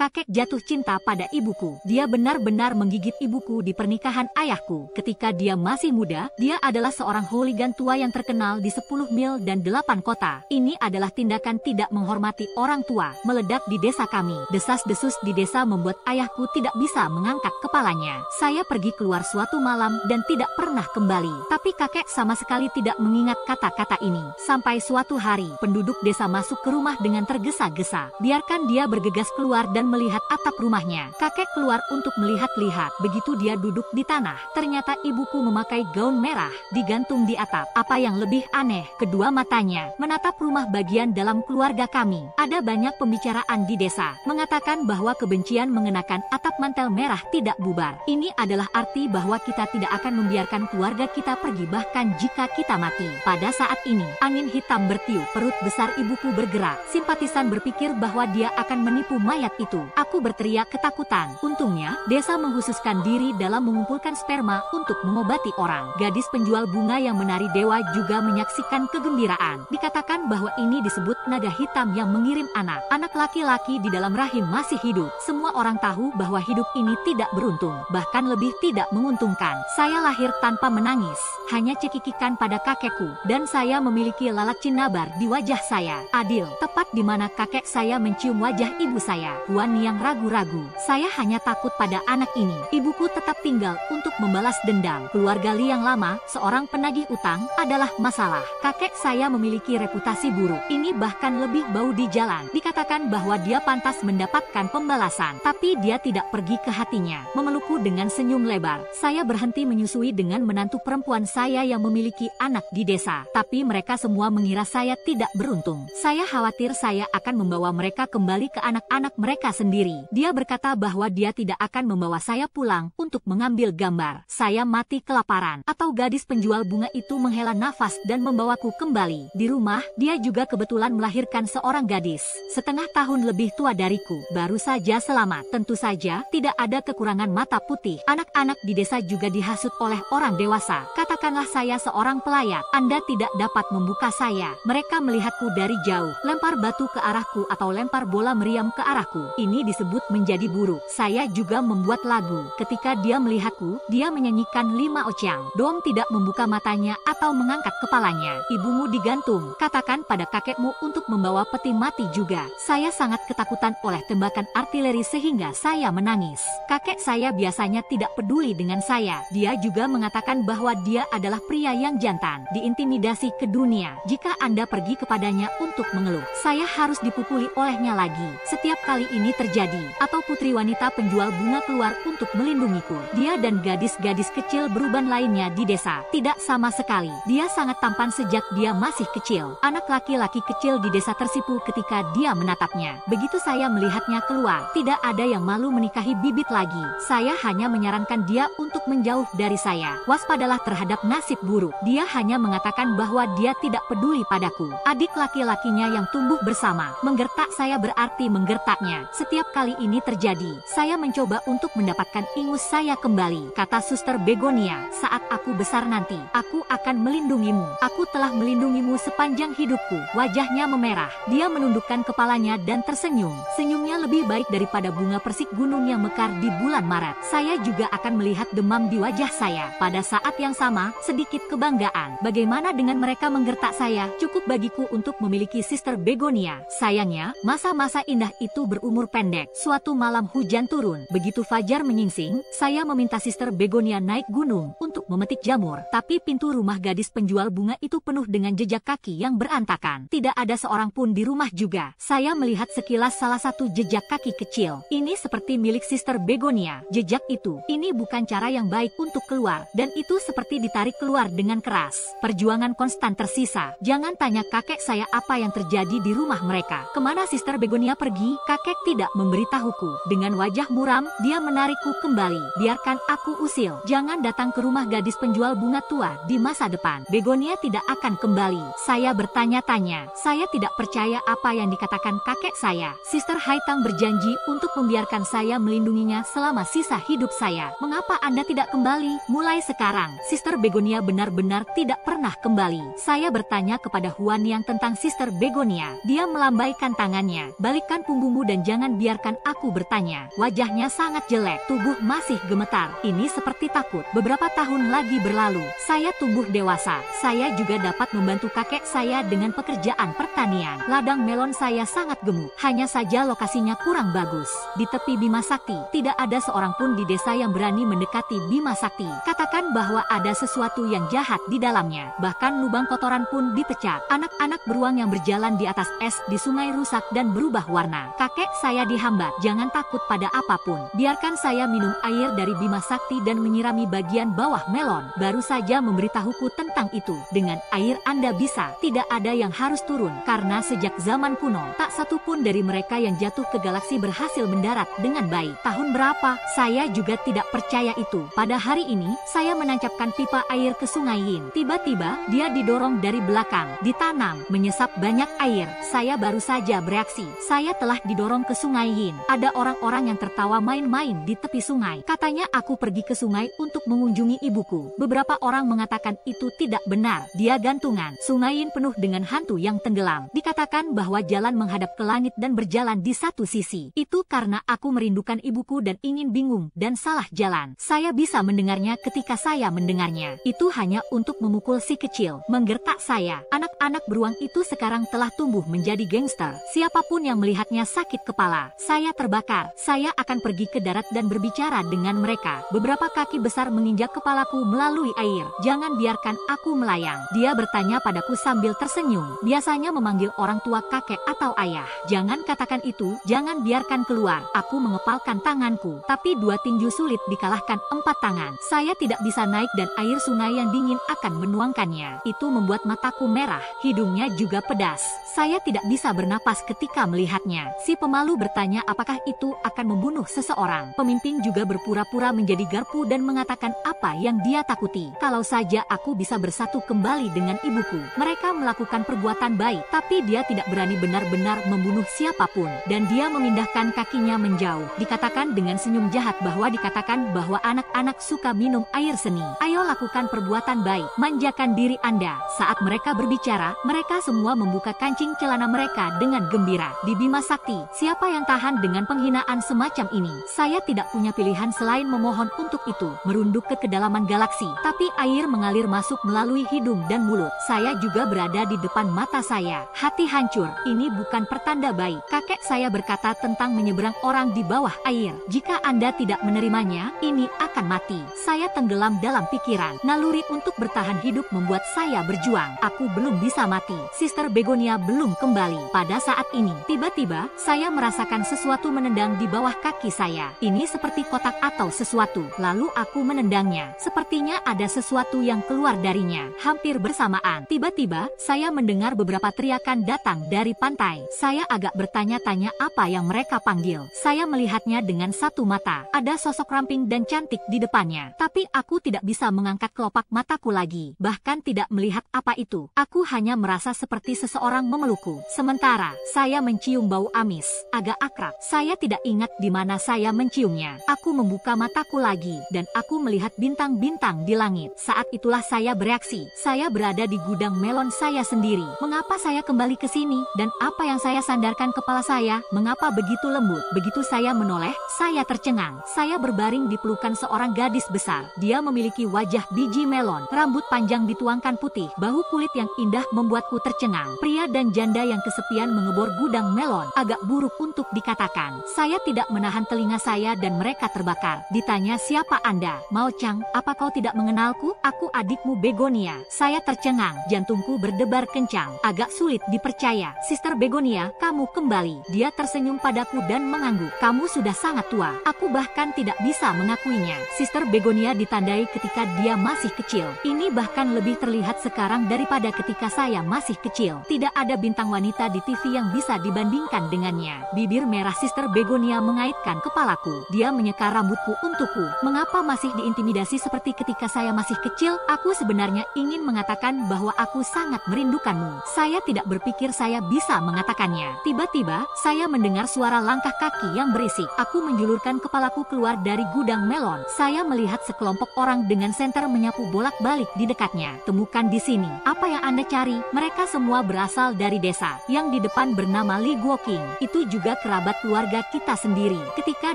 Kakek jatuh cinta pada ibuku. Dia benar-benar menggigit ibuku di pernikahan ayahku. Ketika dia masih muda, dia adalah seorang hooligan tua yang terkenal di 10 mil dan 8 kota. Ini adalah tindakan tidak menghormati orang tua. Meledak di desa kami. Desas-desus di desa membuat ayahku tidak bisa mengangkat kepalanya. Saya pergi keluar suatu malam dan tidak pernah kembali. Tapi kakek sama sekali tidak mengingat kata-kata ini. Sampai suatu hari, penduduk desa masuk ke rumah dengan tergesa-gesa. Biarkan dia bergegas keluar dan melihat atap rumahnya. Kakek keluar untuk melihat-lihat. Begitu dia duduk di tanah, ternyata ibuku memakai gaun merah, digantung di atap. Apa yang lebih aneh, kedua matanya menatap rumah bagian dalam keluarga kami. Ada banyak pembicaraan di desa, mengatakan bahwa kebencian mengenakan atap mantel merah tidak bubar. Ini adalah arti bahwa kita tidak akan membiarkan keluarga kita pergi bahkan jika kita mati. Pada saat ini, angin hitam bertiup, perut besar ibuku bergerak. Simpatisan berpikir bahwa dia akan menipu mayat itu. Aku berteriak ketakutan. Untungnya, desa menghususkan diri dalam mengumpulkan sperma untuk mengobati orang. Gadis penjual bunga yang menari dewa juga menyaksikan kegembiraan. Dikatakan bahwa ini disebut naga hitam yang mengirim anak. Anak laki-laki di dalam rahim masih hidup. Semua orang tahu bahwa hidup ini tidak beruntung, bahkan lebih tidak menguntungkan. Saya lahir tanpa menangis, hanya cekikikan pada kakekku, dan saya memiliki lalat cinnabar di wajah saya. Adil, tepat di mana kakek saya mencium wajah ibu saya. Wan yang ragu-ragu. Saya hanya takut pada anak ini. Ibuku tetap tinggal untuk membalas dendam. Keluarga Li yang lama, seorang penagih utang, adalah masalah. Kakek saya memiliki reputasi buruk. Ini bahkan lebih bau di jalan. Dikatakan bahwa dia pantas mendapatkan pembalasan, tapi dia tidak pergi ke hatinya. Memelukku dengan senyum lebar. Saya berhenti menyusui dengan menantu perempuan saya yang memiliki anak di desa. Tapi mereka semua mengira saya tidak beruntung. Saya khawatir saya akan membawa mereka kembali ke anak-anak mereka sendiri. Dia berkata bahwa dia tidak akan membawa saya pulang untuk mengambil gambar. Saya mati kelaparan. Atau gadis penjual bunga itu menghela nafas dan membawaku kembali. Di rumah, dia juga kebetulan melahirkan seorang gadis, setengah tahun lebih tua dariku. Baru saja selamat. Tentu saja, tidak ada kekurangan mata putih. Anak-anak di desa juga dihasut oleh orang dewasa. Katakanlah saya seorang pelayat. Anda tidak dapat membuka saya. Mereka melihatku dari jauh, lempar batu ke arahku atau lempar bola meriam ke arahku. Ini disebut menjadi buruk. Saya juga membuat lagu. Ketika dia melihatku, dia menyanyikan 5 oceang. Dom tidak membuka matanya atau mengangkat kepalanya. Ibumu digantung. Katakan pada kakekmu untuk membawa peti mati juga. Saya sangat ketakutan oleh tembakan artileri sehingga saya menangis. Kakek saya biasanya tidak peduli dengan saya. Dia juga mengatakan bahwa dia adalah pria yang jantan, diintimidasi ke dunia. Jika Anda pergi kepadanya untuk mengeluh, saya harus dipukuli olehnya lagi. Setiap kali ini terjadi, atau putri wanita penjual bunga keluar untuk melindungiku. Dia dan gadis-gadis kecil beruban lainnya di desa tidak sama sekali. Dia sangat tampan sejak dia masih kecil. Anak laki-laki kecil di desa tersipu ketika dia menatapnya. Begitu saya melihatnya keluar, tidak ada yang malu menikahi bibit lagi. Saya hanya menyarankan dia untuk menjauh dari saya. Waspadalah terhadap nasib buruk. Dia hanya mengatakan bahwa dia tidak peduli padaku. Adik laki-lakinya yang tumbuh bersama. Menggertak saya berarti menggertaknya. Setiap kali ini terjadi, saya mencoba untuk mendapatkan ingus saya kembali. Kata Suster Begonia, saat aku besar nanti, aku akan melindungimu. Aku telah melindungimu sepanjang hidupku. Wajahnya memerah. Dia menundukkan kepalanya dan tersenyum. Senyumnya lebih baik daripada bunga persik gunung yang mekar di bulan Maret. Saya juga akan melihat demam di wajah saya. Pada saat yang sama, sedikit kebanggaan. Bagaimana dengan mereka menggertak saya? Cukup bagiku untuk memiliki Sister Begonia. Sayangnya, masa-masa indah itu berumur pendek. Suatu malam hujan turun. Begitu fajar menyingsing, saya meminta Sister Begonia naik gunung untuk memetik jamur. Tapi pintu rumah gadis penjual bunga itu penuh dengan jejak kaki yang berantakan. Tidak ada seorang pun di rumah juga. Saya melihat sekilas salah satu jejak kaki kecil. Ini seperti milik Sister Begonia. Jejak itu, ini bukan cara yang baik untuk keluar. Dan itu seperti ditarik keluar dengan keras. Perjuangan konstan tersisa. Jangan tanya kakek saya apa yang terjadi di rumah mereka. Kemana Sister Begonia pergi? Kakek tidak memberitahuku. Dengan wajah muram, dia menarikku kembali. Biarkan aku usil. Jangan datang ke rumah gadis penjual bunga tua di masa depan. Begonia tidak akan kembali. Saya bertanya-tanya. Saya tidak percaya apa yang dikatakan kakek saya. Sister Haitang berjanji untuk membiarkan saya melindunginya selama sisa hidup saya. Mengapa Anda tidak kembali? Mulai sekarang, Sister Begonia benar-benar tidak pernah kembali. Saya bertanya kepada Huan yang tentang Sister Begonia. Dia melambaikan tangannya. Balikkan punggungmu dan jangan biarkan membiarkan aku bertanya. Wajahnya sangat jelek, tubuh masih gemetar. Ini seperti takut. Beberapa tahun lagi berlalu, saya tumbuh dewasa. Saya juga dapat membantu kakek saya dengan pekerjaan pertanian. Ladang melon saya sangat gemuk, hanya saja lokasinya kurang bagus. Di tepi Bima Sakti, tidak ada seorang pun di desa yang berani mendekati Bima Sakti. Katakan bahwa ada sesuatu yang jahat di dalamnya. Bahkan lubang kotoran pun dipecat. Anak-anak beruang yang berjalan di atas es di sungai rusak dan berubah warna. Kakek saya dihambat. Jangan takut pada apapun. Biarkan saya minum air dari Bima Sakti dan menyirami bagian bawah melon. Baru saja memberitahuku tentang itu. Dengan air Anda bisa. Tidak ada yang harus turun. Karena sejak zaman kuno, tak satu pun dari mereka yang jatuh ke galaksi berhasil mendarat dengan baik. Tahun berapa? Saya juga tidak percaya itu. Pada hari ini, saya menancapkan pipa air ke Sungai Yin. Tiba-tiba, dia didorong dari belakang. Ditanam, menyesap banyak air. Saya baru saja bereaksi. Saya telah didorong ke Sungai Yin. Ada orang-orang yang tertawa main-main di tepi sungai. Katanya aku pergi ke sungai untuk mengunjungi ibuku. Beberapa orang mengatakan itu tidak benar. Dia gantungan. Sungai Yin penuh dengan hantu yang tenggelam. Dikatakan bahwa jalan menghadap ke langit dan berjalan di satu sisi. Itu karena aku merindukan ibuku dan ingin bingung dan salah jalan. Saya bisa mendengarnya ketika saya mendengarnya. Itu hanya untuk memukul si kecil. Menggertak saya. Anak-anak beruang itu sekarang telah tumbuh menjadi gangster. Siapapun yang melihatnya sakit kepala. Saya terbakar. Saya akan pergi ke darat dan berbicara dengan mereka. Beberapa kaki besar menginjak kepalaku melalui air. Jangan biarkan aku melayang. Dia bertanya padaku sambil tersenyum. Biasanya memanggil orang tua kakek atau ayah. Jangan katakan itu. Jangan biarkan keluar. Aku mengepalkan tanganku. Tapi 2 tinju sulit dikalahkan 4 tangan. Saya tidak bisa naik dan air sungai yang dingin akan menuangkannya. Itu membuat mataku merah. Hidungnya juga pedas. Saya tidak bisa bernapas ketika melihatnya. Si pemalu bertanya apakah itu akan membunuh seseorang. Pemimpin juga berpura-pura menjadi garpu dan mengatakan apa yang dia takuti. Kalau saja aku bisa bersatu kembali dengan ibuku. Mereka melakukan perbuatan baik, tapi dia tidak berani benar-benar membunuh siapapun. Dan dia memindahkan kakinya menjauh. Dikatakan dengan senyum jahat bahwa anak-anak suka minum air seni. Ayo lakukan perbuatan baik. Manjakan diri Anda. Saat mereka berbicara, mereka semua membuka kancing celana mereka dengan gembira. Di Bima Sakti, siapa yang tahan dengan penghinaan semacam ini? Saya tidak punya pilihan selain memohon untuk itu. Merunduk ke kedalaman galaksi. Tapi air mengalir masuk melalui hidung dan mulut. Saya juga berada di depan mata saya. Hati hancur. Ini bukan pertanda baik. Kakek saya berkata tentang menyeberang orang di bawah air. Jika Anda tidak menerimanya, ini akan mati. Saya tenggelam dalam pikiran. Naluri untuk bertahan hidup membuat saya berjuang. Aku belum bisa mati. Sister Begonia belum kembali. Pada saat ini, tiba-tiba, saya merasakan sesuatu menendang di bawah kaki saya. Ini seperti kotak atau sesuatu. Lalu aku menendangnya. Sepertinya ada sesuatu yang keluar darinya. Hampir bersamaan, tiba-tiba, saya mendengar beberapa teriakan datang dari pantai. Saya agak bertanya-tanya apa yang mereka panggil. Saya melihatnya dengan satu mata. Ada sosok ramping dan cantik di depannya. Tapi aku tidak bisa mengangkat kelopak mataku lagi. Bahkan tidak melihat apa itu. Aku hanya merasa seperti seseorang memelukku. Sementara, saya mencium bau amis. Agak akrab. Saya tidak ingat di mana saya menciumnya. Aku membuka mataku lagi. Dan aku melihat bintang-bintang di langit. Saat itulah saya bereaksi. Saya berada di gudang melon saya sendiri. Mengapa saya kembali ke sini? Dan apa yang saya sandarkan kepala saya? Mengapa begitu lembut? Begitu saya menoleh, saya tercengang. Saya berbaring di pelukan seorang gadis besar. Dia memiliki wajah biji melon. Rambut panjang dituangkan putih. Bahu kulit yang indah membuatku tercengang. Pria dan janda yang kesepian mengebor gudang melon. Agak buruk untuk dikatakan. Saya tidak menahan telinga saya dan mereka terbakar. Ditanya siapa Anda? Mao Chang, apa kau tidak mengenalku? Aku adikmu Begonia. Saya tercengang. Jantungku berdebar kencang. Agak sulit dipercaya. Sister Begonia, kamu kembali. Dia tersenyum padaku dan mengangguk. Kamu sudah sangat tua. Aku bahkan tidak bisa mengakuinya. Sister Begonia ditandai ketika dia masih kecil. Ini bahkan lebih terlihat sekarang daripada ketika saya masih kecil. Tidak ada bintang wanita di TV yang bisa dibandingkan dengannya. Bibir merah Sister Begonia mengaitkan kepalaku. Dia menyeka rambutku untukku. Mengapa masih diintimidasi seperti ketika saya masih kecil? Aku sebenarnya ingin mengatakan bahwa aku sangat merindukanmu. Saya tidak berpikir saya bisa mengatakannya. Tiba-tiba, saya mendengar suara langkah kaki yang berisik. Aku menjulurkan kepalaku keluar dari gudang melon. Saya melihat sekelompok orang dengan senter menyapu bolak-balik di dekatnya. Temukan di sini. Apa yang Anda cari? Mereka semua berasal dari desa. Yang di depan bernama Li Guoqing. Itu juga kerabat kerabat keluarga kita sendiri. Ketika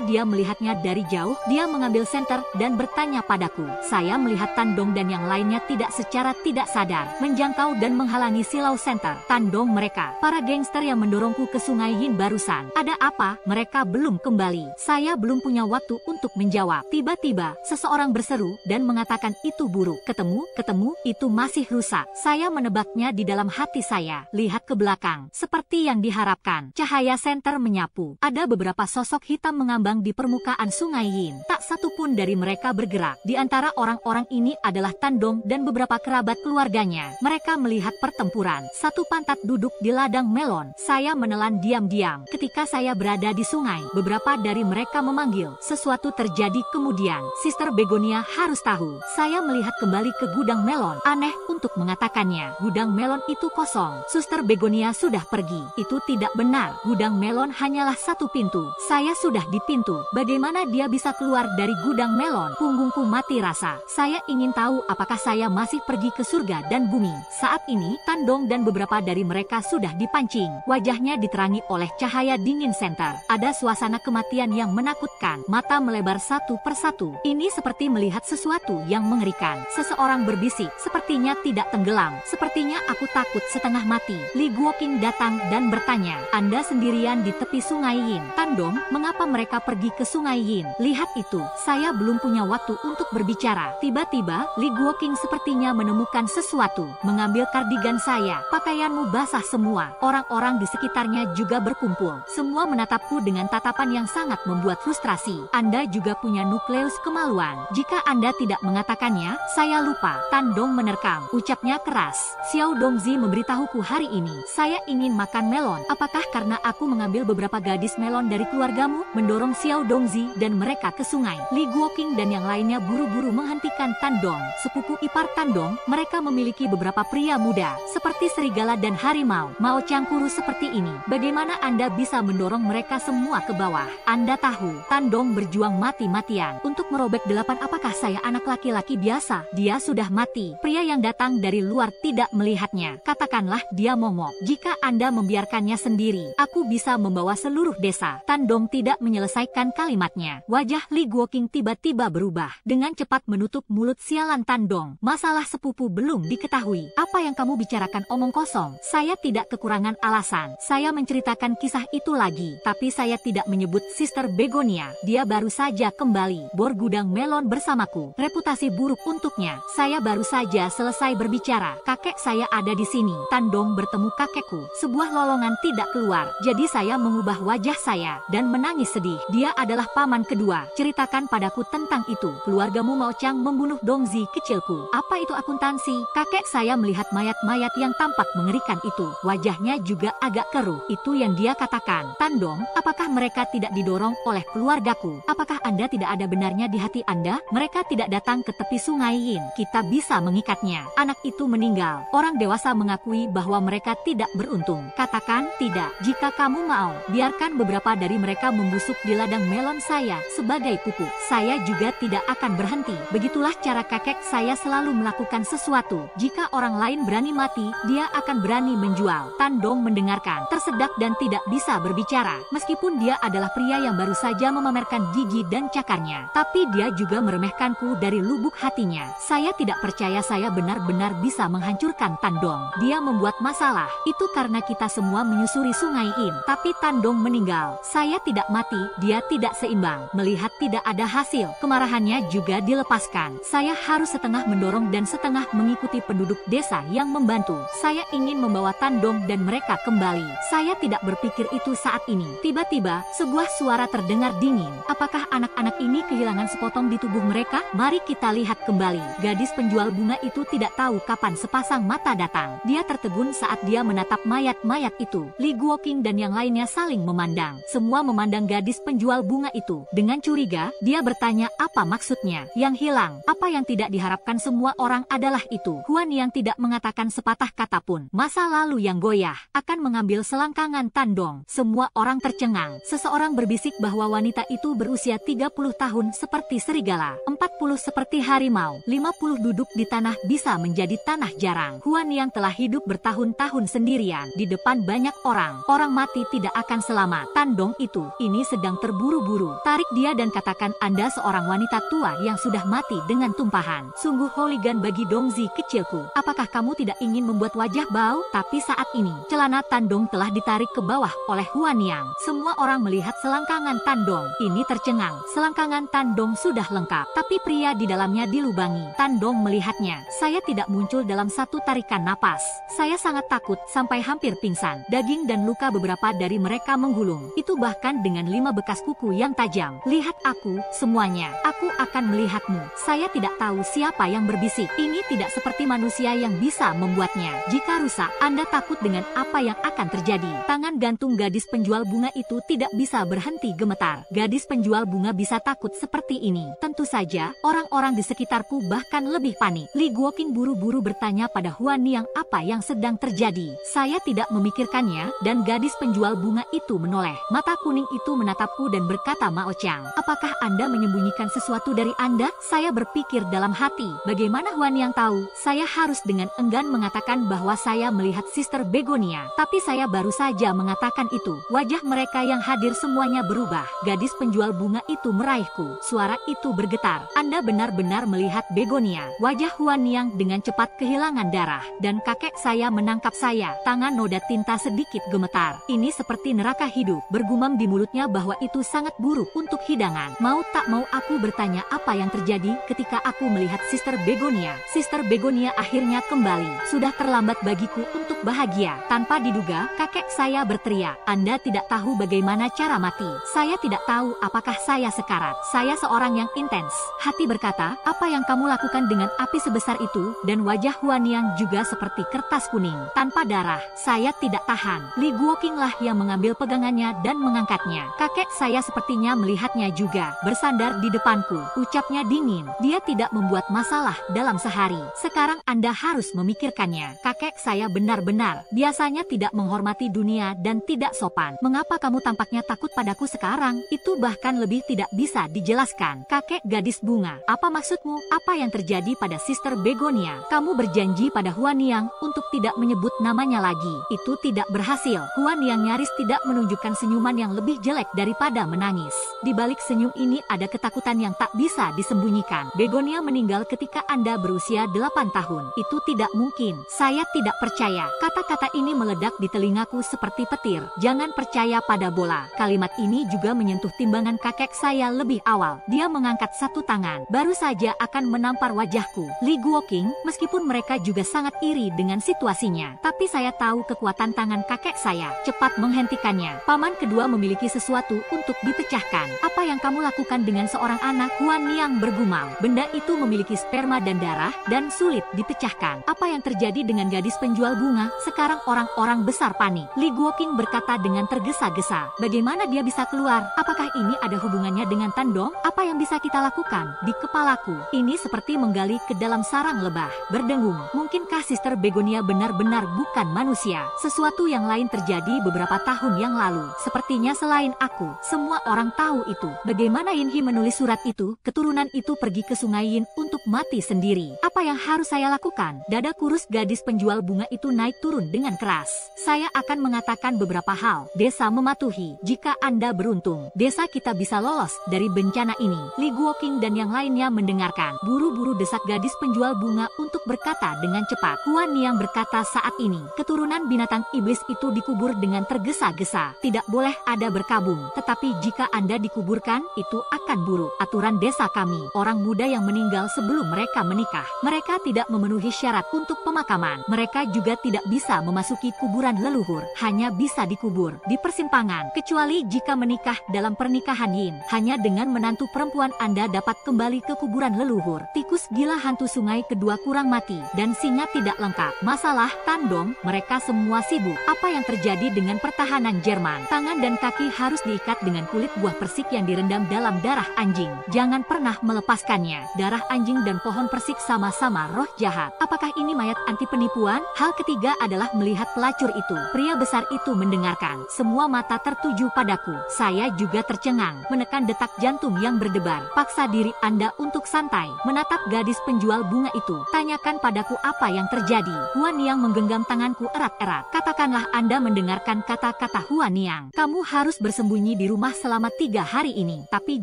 dia melihatnya dari jauh, dia mengambil senter dan bertanya padaku. Saya melihat Tandong dan yang lainnya tidak secara tidak sadar menjangkau dan menghalangi silau senter. Tandong mereka, para gangster yang mendorongku ke Sungai Yin barusan. Ada apa? Mereka belum kembali. Saya belum punya waktu untuk menjawab. Tiba-tiba, seseorang berseru dan mengatakan itu buruk. Ketemu, itu masih rusak. Saya menebaknya di dalam hati saya. Lihat ke belakang. Seperti yang diharapkan, cahaya senter menyapu. Ada beberapa sosok hitam mengambang di permukaan Sungai Yin. Tak satu pun dari mereka bergerak. Di antara orang-orang ini adalah Tandong dan beberapa kerabat keluarganya. Mereka melihat pertempuran. Satu pantat duduk di ladang melon. Saya menelan diam-diam. Ketika saya berada di sungai, beberapa dari mereka memanggil. Sesuatu terjadi kemudian. Sister Begonia harus tahu. Saya melihat kembali ke gudang melon. Aneh untuk mengatakannya. Gudang melon itu kosong. Suster Begonia sudah pergi. Itu tidak benar. Gudang melon hanyalah satu pintu. Saya sudah di pintu. Bagaimana dia bisa keluar dari gudang melon? Punggungku mati rasa. Saya ingin tahu apakah saya masih pergi ke surga dan bumi. Saat ini, Tandong dan beberapa dari mereka sudah dipancing. Wajahnya diterangi oleh cahaya dingin senter. Ada suasana kematian yang menakutkan. Mata melebar satu persatu. Ini seperti melihat sesuatu yang mengerikan. Seseorang berbisik. Sepertinya tidak tenggelam. Sepertinya aku takut setengah mati. Li Guoqing datang dan bertanya, Anda sendirian di tepi Sungai Yin. Tandong, mengapa mereka pergi ke Sungai Yin? Lihat itu. Saya belum punya waktu untuk berbicara. Tiba-tiba, Li Guoqing sepertinya menemukan sesuatu. Mengambil kardigan saya. Pakaianmu basah semua. Orang-orang di sekitarnya juga berkumpul. Semua menatapku dengan tatapan yang sangat membuat frustrasi. Anda juga punya nukleus kemaluan. Jika Anda tidak mengatakannya, saya lupa. Tandong menerkam. Ucapnya keras. Xiao Dongzi memberitahuku hari ini. Saya ingin makan melon. Apakah karena aku mengambil beberapa gadis melon dari keluargamu? Mendorong Xiao Dongzi dan mereka ke sungai. Li Guoqing dan yang lainnya buru-buru menghentikan Tandong. Sepupu ipar Tandong, mereka memiliki beberapa pria muda, seperti serigala dan harimau. Mao Chang kurus seperti ini. Bagaimana Anda bisa mendorong mereka semua ke bawah? Anda tahu, Tandong berjuang mati-matian untuk merobek 8. Apakah saya anak laki-laki biasa? Dia sudah mati. Pria yang datang dari luar tidak melihatnya. Katakanlah dia momok. Jika Anda membiarkannya sendiri, aku bisa membawa seluruh desa. Tandong tidak menyelesaikan kalimatnya. Wajah Li Guoqing tiba-tiba berubah. Dengan cepat menutup mulut sialan Tandong. Masalah sepupu belum diketahui. Apa yang kamu bicarakan omong kosong? Saya tidak kekurangan alasan. Saya menceritakan kisah itu lagi. Tapi saya tidak menyebut Sister Begonia. Dia baru saja kembali. Bor gudang melon bersamaku. Reputasi buruk untuknya. Saya baru saja selesai berbicara. Kakek saya ada di sini. Tandong bertemu kakekku. Sebuah lolongan tidak keluar. Jadi saya mengubah wajah saya dan menangis sedih. Dia adalah paman kedua. Ceritakan padaku tentang itu. Keluargamu Mao Chang membunuh Dongzi kecilku. Apa itu akuntansi? Kakek saya melihat mayat-mayat yang tampak mengerikan itu. Wajahnya juga agak keruh. Itu yang dia katakan. Tandong, apakah mereka tidak didorong oleh keluargaku? Apakah Anda tidak ada benarnya di hati Anda? Mereka tidak datang ke tepi Sungai Yin. Kita bisa mengikatnya. Anak itu meninggal. Orang dewasa mengakui bahwa mereka tidak beruntung. Katakan tidak. Jika kamu mau, biarkan beberapa dari mereka membusuk di ladang melon saya sebagai pupuk. Saya juga tidak akan berhenti. Begitulah cara kakek saya selalu melakukan sesuatu. Jika orang lain berani mati, dia akan berani menjual. Tandong mendengarkan, tersedak dan tidak bisa berbicara. Meskipun dia adalah pria yang baru saja memamerkan gigi dan cakarnya, tapi dia juga meremehkanku dari lubuk hatinya. Saya tidak percaya saya benar-benar bisa menghancurkan Tandong. Dia membuat masalah. Itu karena kita semua menyusuri Sungai Yin. Tapi Tandong meninggal. Saya tidak mati, dia tidak seimbang. Melihat tidak ada hasil, kemarahannya juga dilepaskan. Saya harus setengah mendorong dan setengah mengikuti penduduk desa yang membantu. Saya ingin membawa Tandong dan mereka kembali. Saya tidak berpikir itu saat ini. Tiba-tiba, sebuah suara terdengar dingin. Apakah anak-anak ini kehilangan sepotong di tubuh mereka? Mari kita lihat kembali. Gadis penjual bunga itu tidak tahu kapan sepasang mata datang. Dia tertegun saat dia menatap mayat-mayat itu. Li Guoqing dan yang lainnya saling memandang. Semua memandang gadis penjual bunga itu. Dengan curiga, dia bertanya apa maksudnya. Yang hilang, apa yang tidak diharapkan semua orang adalah itu. Huan yang tidak mengatakan sepatah kata pun. Masa lalu yang goyah akan mengambil selangkangan Tandong. Semua orang tercengang. Seseorang berbisik bahwa wanita itu berusia 30 tahun seperti serigala, 40 seperti harimau, 50 duduk di tanah bisa menjadi tanah jarang. Huan yang telah hidup bertahun-tahun sendirian di depan banyak orang. Orang mati tidak akan selamat. lama. Tandong itu, ini sedang terburu-buru. Tarik dia dan katakan Anda seorang wanita tua yang sudah mati dengan tumpahan. Sungguh hooligan bagi Dongzi kecilku. Apakah kamu tidak ingin membuat wajah bau? Tapi saat ini, celana Tandong telah ditarik ke bawah oleh Huan Yang. Semua orang melihat selangkangan Tandong. Ini tercengang. Selangkangan Tandong sudah lengkap, tapi pria di dalamnya dilubangi. Tandong melihatnya. Saya tidak muncul dalam satu tarikan napas. Saya sangat takut sampai hampir pingsan. Daging dan luka beberapa dari mereka menggulung. Itu bahkan dengan 5 bekas kuku yang tajam. Lihat aku, semuanya. Aku akan melihatmu. Saya tidak tahu siapa yang berbisik. Ini tidak seperti manusia yang bisa membuatnya. Jika rusak, Anda takut dengan apa yang akan terjadi. Tangan gantung gadis penjual bunga itu tidak bisa berhenti gemetar. Gadis penjual bunga bisa takut seperti ini. Tentu saja, orang-orang di sekitarku bahkan lebih panik. Li Guoqing buru-buru bertanya pada Huan Yang apa yang sedang terjadi. Saya tidak memikirkannya, dan gadis penjual bunga itu menoleh. Mata kuning itu menatapku dan berkata, Mao Chang, apakah Anda menyembunyikan sesuatu dari Anda? Saya berpikir dalam hati, bagaimana Huan Yang tahu? Saya harus dengan enggan mengatakan bahwa saya melihat Sister Begonia. Tapi saya baru saja mengatakan itu. Wajah mereka yang hadir semuanya berubah. Gadis penjual bunga itu meraihku. Suara itu bergetar. Anda benar-benar melihat Begonia. Wajah Huan Yang dengan cepat kehilangan darah. Dan kakek saya menangkap saya. Tangan noda tinta sedikit gemetar. Ini seperti neraka hidup. Bergumam di mulutnya bahwa itu sangat buruk untuk hidangan. Mau tak mau aku bertanya apa yang terjadi ketika aku melihat Sister Begonia. Sister Begonia akhirnya kembali. Sudah terlambat bagiku untuk bahagia. Tanpa diduga, kakek saya berteriak. Anda tidak tahu bagaimana cara mati. Saya tidak tahu apakah saya sekarat. Saya seorang yang intens. Hati berkata, apa yang kamu lakukan dengan api sebesar itu? Dan wajah Huan Yang juga seperti kertas kuning. Tanpa darah, saya tidak tahan. Li Guoqing lah yang mengambil pegangannya dan mengangkatnya. Kakek saya sepertinya melihatnya juga. Bersandar di depanku. Ucapnya dingin. Dia tidak membuat masalah dalam sehari. Sekarang Anda harus memikirkannya. Kakek saya benar-benar biasanya tidak menghormati dunia dan tidak sopan. Mengapa kamu tampaknya takut padaku sekarang? Itu bahkan lebih tidak bisa dijelaskan. Kakek gadis bunga, apa maksudmu? Apa yang terjadi pada Sister Begonia? Kamu berjanji pada Huan Yang untuk tidak menyebut namanya lagi. Itu tidak berhasil. Huan Yang nyaris tidak menunjukkan senyuman yang lebih jelek daripada menangis. Di balik senyum ini ada ketakutan yang tak bisa disembunyikan. Begonia meninggal ketika Anda berusia 8 tahun. Itu tidak mungkin. Saya tidak percaya. Kata-kata ini meledak di telingaku seperti petir. Jangan percaya pada bola. Kalimat ini juga menyentuh timbangan kakek saya lebih awal. Dia mengangkat satu tangan. Baru saja akan menampar wajahku. Li Guoqing, meskipun mereka juga sangat iri dengan situasinya. Tapi saya tahu kekuatan tangan kakek saya. Cepat menghentikannya. Paman kedua memiliki sesuatu untuk dipecahkan. Apa yang kamu lakukan dengan seorang anak? Huan Yang bergumam. Benda itu memiliki sperma dan darah, dan sulit dipecahkan. Apa yang terjadi dengan gadis penjual bunga? Sekarang orang-orang besar panik. Li Guoqing berkata dengan tergesa-gesa. Bagaimana dia bisa keluar? Apakah ini ada hubungannya dengan Tandong? Apa yang bisa kita lakukan? Di kepalaku, ini seperti menggali ke dalam sarang lebah. Berdengung. Mungkinkah Sister Begonia benar-benar bukan manusia? Sesuatu yang lain terjadi beberapa tahun yang lalu. Sepertinya selain aku, semua orang tahu itu. Bagaimana Yinhi menulis surat itu? Keturunan itu pergi ke Sungai Yin untuk mati sendiri. Apa yang harus saya lakukan? Dada kurus gadis penjual bunga itu naik turun dengan keras. Saya akan mengatakan beberapa hal. Desa mematuhi. Jika Anda beruntung, desa kita bisa lolos dari bencana ini. Li Guoqing dan yang lainnya mendengarkan. Buru-buru desak gadis penjual bunga untuk berkata dengan cepat. Huan Yang berkata saat ini, keturunan binatang iblis itu dikubur dengan tergesa-gesa. Tidak boleh ada berkabung. Tetapi jika Anda dikuburkan, itu akan buruk. Aturan desa kami, orang muda yang meninggal sebelum mereka menikah. Mereka tidak memenuhi syarat untuk pemakaman. Mereka juga tidak bisa memasuki kuburan leluhur. Hanya bisa dikubur di persimpangan. Kecuali jika menikah dalam pernikahan Yin. Hanya dengan menantu perempuan Anda dapat kembali ke kuburan leluhur. Tikus gila hantu sungai kedua kurang mati. Dan singa tidak lengkap. Masalah Tandong, mereka semua sibuk. Apa yang terjadi dengan pertahanan Jerman? Tangan dan kaki harus diikat dengan kulit buah persik yang direndam dalam darah anjing. Jangan pernah melepaskannya. Darah anjing dan pohon persik sama-sama roh jahat. Apakah ini mayat anti penipuan? Hal ketiga adalah melihat pelacur itu. Pria besar itu mendengarkan. Semua mata tertuju padaku. Saya juga tercengang. Menekan detak jantung yang berdebar. Paksa diri Anda untuk santai. Menatap gadis penjual bunga itu. Tanyakan padaku apa yang terjadi. Huan Yang menggenggam tanganku erat-erat. Katakanlah Anda mendengarkan kata-kata Huan Huan Niang, kamu harus bersembunyi di rumah selama 3 hari ini, tapi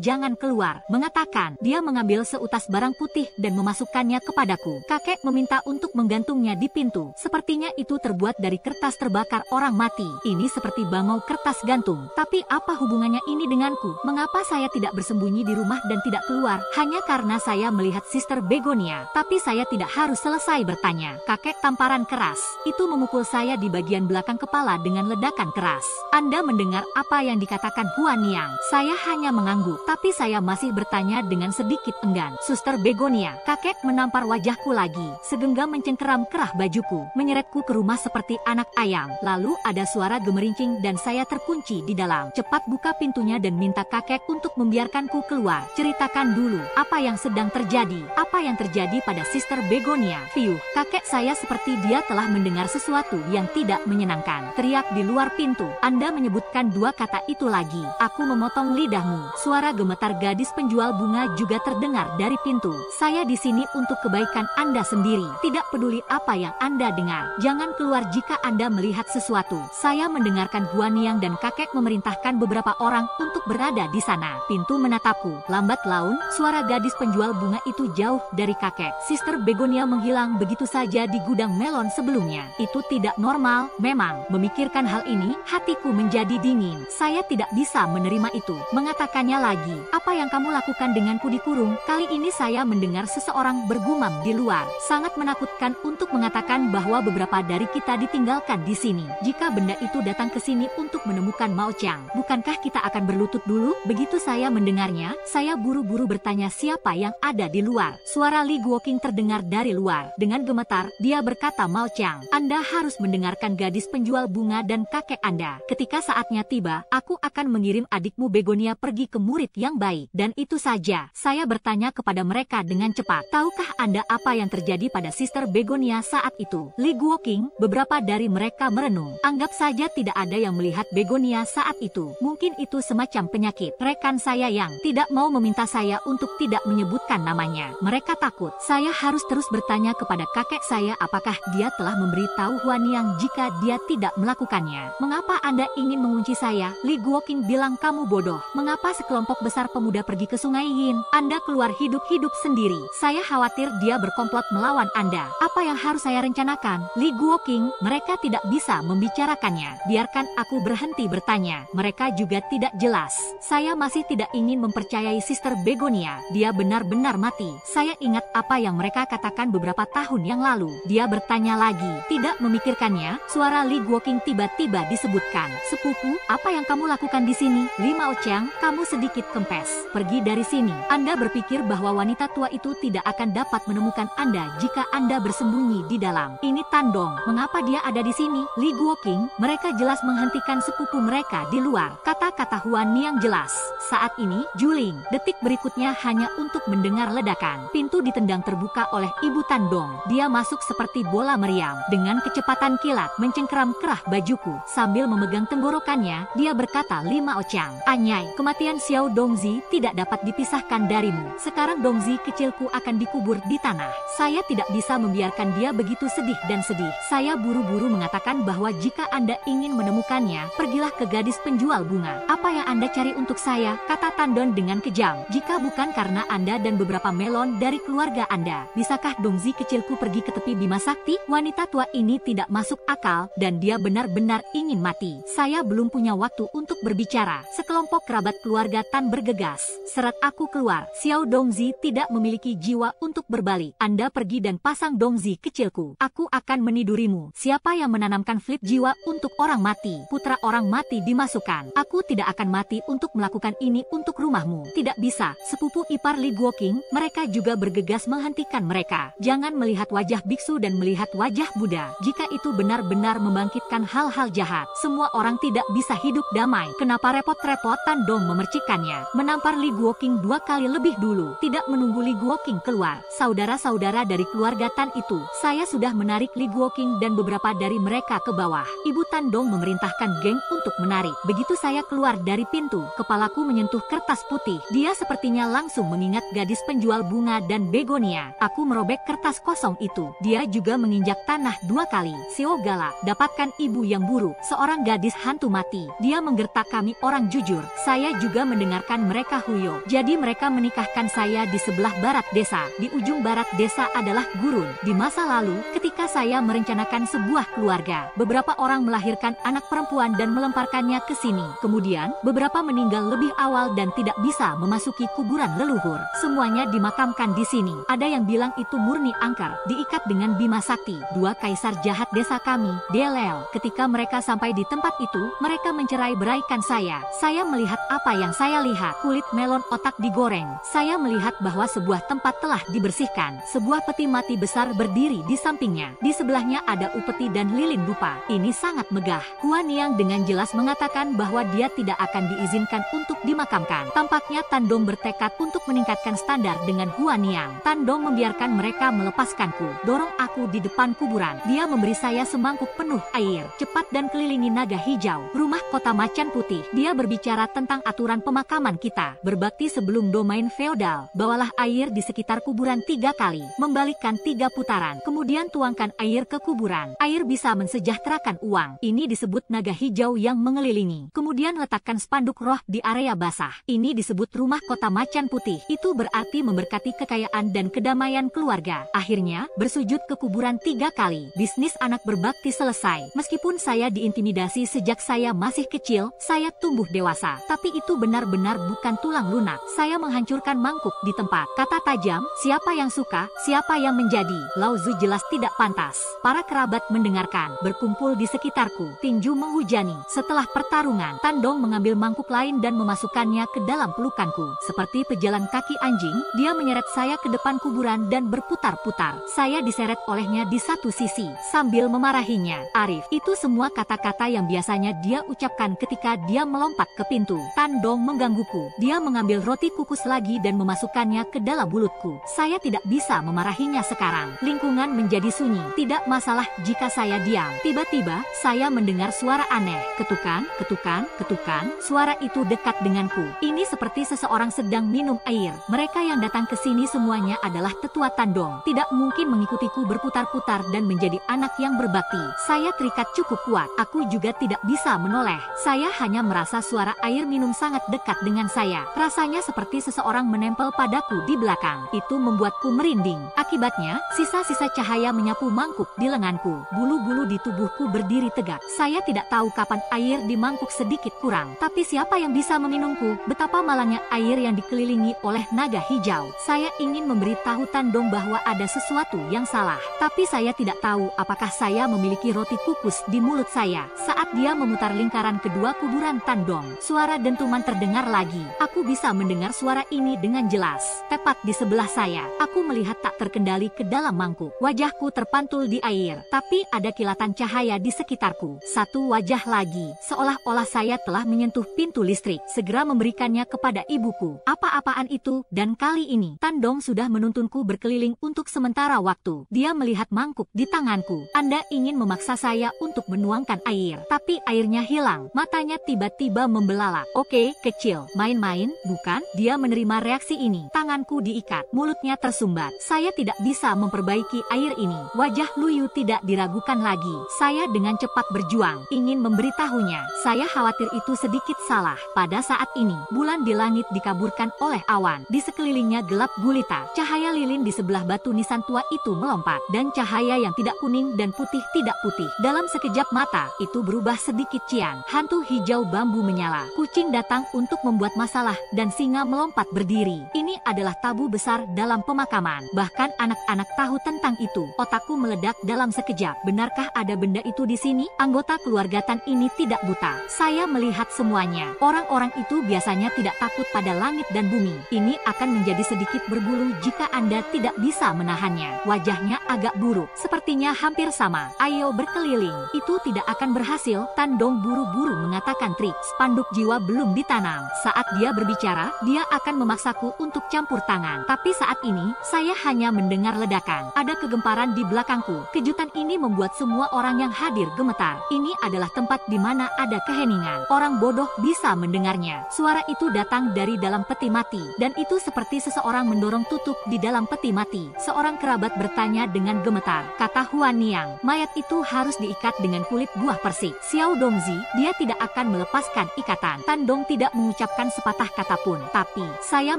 jangan keluar. Mengatakan, dia mengambil seutas barang putih dan memasukkannya kepadaku. Kakek meminta untuk menggantungnya di pintu. Sepertinya itu terbuat dari kertas terbakar orang mati. Ini seperti bangau kertas gantung. Tapi apa hubungannya ini denganku? Mengapa saya tidak bersembunyi di rumah dan tidak keluar? Hanya karena saya melihat Sister Begonia. Tapi saya tidak harus selesai bertanya. Kakek tamparan keras. Itu memukul saya di bagian belakang kepala dengan ledakan keras. Anda mendengar apa yang dikatakan Huan Niang? Saya hanya mengangguk. Tapi saya masih bertanya dengan sedikit enggan. Suster Begonia, kakek menampar wajahku lagi. Segenggam mencengkeram kerah bajuku, menyeretku ke rumah seperti anak ayam. Lalu ada suara gemerincing dan saya terkunci di dalam. Cepat buka pintunya dan minta kakek untuk membiarkanku keluar. Ceritakan dulu, apa yang sedang terjadi? Apa yang terjadi pada Sister Begonia? Piuh, kakek saya seperti dia telah mendengar sesuatu yang tidak menyenangkan. Teriak di luar pintu. Anda menyebutkan 2 kata itu lagi. Aku memotong lidahmu. Suara gemetar gadis penjual bunga juga terdengar dari pintu. Saya di sini untuk kebaikan Anda sendiri. Tidak peduli apa yang Anda dengar. Jangan keluar jika Anda melihat sesuatu. Saya mendengarkan Huan Niang dan kakek memerintahkan beberapa orang untuk berada di sana. Pintu menatapku. Lambat laun, suara gadis penjual bunga itu jauh dari kakek. Sister Begonia menghilang begitu saja di gudang melon sebelumnya. Itu tidak normal. Memang, memikirkan hal ini, hatiku menjadi dingin. Saya tidak bisa menerima itu. Mengatakannya lagi, apa yang kamu lakukan denganku dikurung? Kali ini saya mendengar seseorang bergumam di luar. Sangat menakutkan untuk mengatakan bahwa beberapa dari kita ditinggalkan di sini. Jika benda itu datang ke sini untuk menemukan Mao Chang, bukankah kita akan berlutut dulu? Begitu saya mendengarnya, saya buru-buru bertanya siapa yang ada di luar. Suara Li Guoqing terdengar dari luar. Dengan gemetar, dia berkata, Mao Chang, Anda harus mendengarkan gadis penjual bunga dan kakek Anda. Ketika saatnya tiba, aku akan mengirim adikmu Begonia pergi ke murid yang baik. Dan itu saja. Saya bertanya kepada mereka dengan cepat. Tahukah Anda apa yang terjadi pada Sister Begonia saat itu? Li Guoqing, beberapa dari mereka merenung. Anggap saja tidak ada yang melihat Begonia saat itu. Mungkin itu semacam penyakit. Rekan saya yang tidak mau meminta saya untuk tidak menyebutkan namanya. Mereka takut. Saya harus terus bertanya kepada kakek saya apakah dia telah memberitahu Huan Niang jika dia tidak melakukannya. Mengapa Anda ingin mengunci saya? Li Guoqing bilang kamu bodoh. Mengapa sekelompok besar pemuda pergi ke Sungai Yin? Anda keluar hidup-hidup sendiri. Saya khawatir dia berkomplot melawan Anda. Apa yang harus saya rencanakan? Li Guoqing, mereka tidak bisa membicarakannya. Biarkan aku berhenti bertanya. Mereka juga tidak jelas. Saya masih tidak ingin mempercayai Sister Begonia. Dia benar-benar mati. Saya ingat apa yang mereka katakan beberapa tahun yang lalu. Dia bertanya lagi. Tidak memikirkannya, suara Li Guoqing tiba-tiba disebutkan. Sepupu, apa yang kamu lakukan di sini? Li Mao Chang, kamu sedikit kempes. Pergi dari sini. Anda berpikir bahwa wanita tua itu tidak akan dapat menemukan Anda jika Anda bersembunyi di dalam. Ini Tandong. Mengapa dia ada di sini? Li Guoqing, mereka jelas menghentikan sepupu mereka di luar. Kata-kata Huan Niang jelas. Saat ini, Juling. Detik berikutnya hanya untuk mendengar ledakan. Pintu ditendang terbuka oleh Ibu Tandong. Dia masuk seperti bola meriam. Dengan kecepatan kilat, mencengkeram kerah bajuku. Sambil memegang tenggorokannya, dia berkata, Li Mao Chang, anyai, kematian Xiao Dongzi tidak dapat dipisahkan darimu. Sekarang Dongzi kecilku akan dikubur di tanah. Saya tidak bisa membiarkan dia begitu sedih dan sedih. Saya buru-buru mengatakan bahwa jika Anda ingin menemukannya, pergilah ke gadis penjual bunga. Apa yang Anda cari untuk saya? Kata Tandon dengan kejam. Jika bukan karena Anda dan beberapa melon dari keluarga Anda, bisakah Dongzi kecilku pergi ke tepi Bima Sakti? Wanita tua ini tidak masuk akal, dan dia benar-benar ingin mati. Saya belum punya waktu untuk berbicara. Sekelompok kerabat keluarga Tan bergegas. Seret aku keluar. Xiao Dongzi tidak memiliki jiwa untuk berbalik. Anda pergi dan pasang Dongzi kecilku. Aku akan menidurimu. Siapa yang menanamkan flit jiwa untuk orang mati? Putra orang mati dimasukkan. Aku tidak akan mati untuk melakukan ini untuk rumahmu. Tidak bisa. Sepupu ipar Li Guoqing, mereka juga bergegas menghentikan mereka. Jangan melihat wajah biksu dan melihat wajah Buddha. Jika itu benar-benar membangkitkan hal-hal jahat, semua orang tidak bisa hidup damai. Kenapa repot-repot? Tandong memercikannya. Menampar Li Guoqing 2 kali lebih dulu. Tidak menunggu Li Guoqing keluar. Saudara-saudara dari keluarga Tan itu itu, saya sudah menarik Li Guoqing dan beberapa dari mereka ke bawah. Ibu Tandong memerintahkan geng untuk menarik. Begitu saya keluar dari pintu, kepalaku menyentuh kertas putih. Dia sepertinya langsung mengingat gadis penjual bunga dan begonia. Aku merobek kertas kosong itu. Dia juga menginjak tanah 2 kali. Sio galak, dapatkan ibu yang buruk, seorang gadis hantu mati. Dia menggertak kami orang jujur. Saya juga mendengarkan mereka huyo. Jadi mereka menikahkan saya di sebelah barat desa. Di ujung barat desa adalah gurun. Di masa lalu, ketika saya merencanakan sebuah keluarga, beberapa orang melahirkan anak perempuan dan melemparkannya ke sini. Kemudian, beberapa meninggal lebih awal dan tidak bisa memasuki kuburan leluhur. Semuanya dimakamkan di sini. Ada yang bilang itu murni angker, diikat dengan Bima Sakti. 2 kaisar jahat desa kami, Delel. Ketika mereka sampai di tempat itu, mereka mencerai-beraikan saya. Saya melihat apa yang saya lihat. Kulit melon otak digoreng. Saya melihat bahwa sebuah tempat telah dibersihkan. Sebuah peti mati besar berdiri di sampingnya. Di sebelahnya ada upeti dan lilin dupa. Ini sangat megah. Huan Niang dengan jelas mengatakan bahwa dia tidak akan diizinkan untuk dimakamkan. Tampaknya Tandong bertekad untuk meningkatkan standar dengan Huan Niang. Tandong membiarkan mereka melepaskanku. Dorong aku di depan kuburan. Dia memberi saya semangkuk penuh air. Cepat dan kelilingi naga hijau. Rumah kota macan putih. Dia berbicara tentang aturan pemakaman kita. Berbakti sebelum domain feodal. Bawalah air di sekitar kuburan 3 kali. Membalikkan 3 putaran. Kemudian tuangkan air ke kuburan. Air bisa mensejahterakan uang. Ini disebut naga hijau yang mengelilingi. Kemudian letakkan spanduk roh di area basah. Ini disebut rumah kota macan putih. Itu berarti memberkati kekayaan dan kedamaian keluarga. Akhirnya, bersujud ke kuburan 3 kali. Bisnis anak berbakti selesai. Meskipun saya diintimidasi sejak saya masih kecil, saya tumbuh dewasa. Tapi itu benar-benar bukan tulang lunak. Saya menghancurkan mangkuk di tempat. Kata tajam, siapa yang suka, siapa yang menjadi. Lao Zu jelas tidak pantas. Para kerabat mendengarkan, berkumpul di sekitarku. Tinju menghujani. Setelah pertarungan, Tandong mengambil mangkuk lain dan memasukkannya ke dalam pelukanku. Seperti pejalan kaki anjing, dia menyeret saya ke depan kuburan dan berputar-putar. Saya diseret olehnya di satu sisi, sambil memarahinya. Arif, itu semua kata-kata yang biasanya dia ucapkan ketika dia melompat ke pintu. Tandong menggangguku. Dia mengambil roti kukus lagi dan memasukkannya ke dalam mulutku. Saya tidak bisa memarahinya sekarang. Lingkungan menjadi sunyi. Tidak masalah jika saya diam. Tiba-tiba, saya mendengar suara aneh. Ketukan, ketukan, ketukan. Suara itu dekat denganku. Ini seperti seseorang sedang minum air. Mereka yang datang ke sini semuanya adalah tetua Tandong. Tidak mungkin mengikutiku berputar-putar dan menjadi anak yang berbakti. Saya terikat cukup kuat. Aku juga tidak bisa menoleh. Saya hanya merasa suara air minum sangat dekat dengan saya. Rasanya seperti seseorang menempel padaku di belakang. Itu membuatku merinding. Akibatnya, sisa-sisa cahaya menyapu mangkuk di lenganku. Bulu-bulu di tubuhku berdiri tegak. Saya tidak tahu kapan air di mangkuk sedikit kurang. Tapi siapa yang bisa meminumku? Betapa malangnya air yang dikelilingi oleh naga hijau. Saya ingin memberitahu Tandong bahwa ada sesuatu yang salah. Tapi saya tidak tahu apakah saya memiliki roti kukus di mulut saya. Saat dia memutar lingkaran kedua kuburan Tandong, suara dentuman terdengar lagi. Aku bisa mendengar suara ini dengan jelas. Tepat di sebelah saya, aku melihat tak terkendali ke dalam mangkuk. Wajahku terpantul di air, tapi ada kilatan cahaya di sekitarku. Satu wajah lagi, seolah-olah saya telah menyentuh pintu listrik. Segera memberikannya kepada ibuku. Apa-apaan itu? Dan kali ini, Tandong sudah menuntunku berkeliling untuk sementara waktu. Dia melihat mangkuk di tanganku. Anda ingin memaksa saya untuk menuangkan air, tapi airnya hilang. Matanya tiba-tiba membelalak. Oke, kecil. Main-main, bukan? Dia menerima reaksi ini. Tanganku diikat, mulutnya tersumbat. Saya tidak bisa memperbaiki air ini. Wajah Luyu tidak diragukan lagi. Saya dengan cepat berjuang, ingin memberitahunya. Saya khawatir itu sedikit salah. Pada saat ini, bulan di langit dikaburkan oleh awan. Di sekelilingnya gelap gulita. Cahaya lilin di sebelah batu nisan tua itu melompat. Dan cahaya yang tidak kuning dan putih tidak putih. Dalam sekejap mata, itu berubah sedikit cian. Hantu hijau bambu menyala. Kucing datang untuk membuat masalah dan singa melompat berdiri. Ini adalah tabu besar dalam pemakaman. Bahkan anak-anak tahu tentang itu. Otakku meledak dalam sekejap. Benarkah ada benda itu di sini? Anggota keluarga Tan ini tidak buta. Saya melihat semuanya. Orang-orang itu biasanya tidak takut pada langit dan bumi. Ini akan menjadi sedikit berbulu jika Anda tidak bisa menahannya. Wajahnya agak buruk. Sepertinya hampir sama. Ayo berkeliling. Itu tidak akan berhasil. Tandong buru-buru mengatakan trik. Spanduk jiwa belum ditanam. Saat dia berbicara, dia akan memaksaku untuk campur tangan. Tapi saat ini, saya hanya mendengar ledakan. ada kegemparan di belakangku. Kejutan ini membuat semua orang yang hadir gemetar. Ini adalah tempat di mana ada keheningan. Orang bodoh bisa mendengarnya. Suara itu datang dari dalam peti mati, dan itu seperti seseorang mendorong tutup di dalam peti mati. Seorang kerabat bertanya dengan gemetar, kata Huan Niang, mayat itu harus diikat dengan kulit buah persik. Xiao Dongzi, dia tidak akan melepaskan ikatan. Tan Dong tidak mengucapkan sepatah kata pun, tapi saya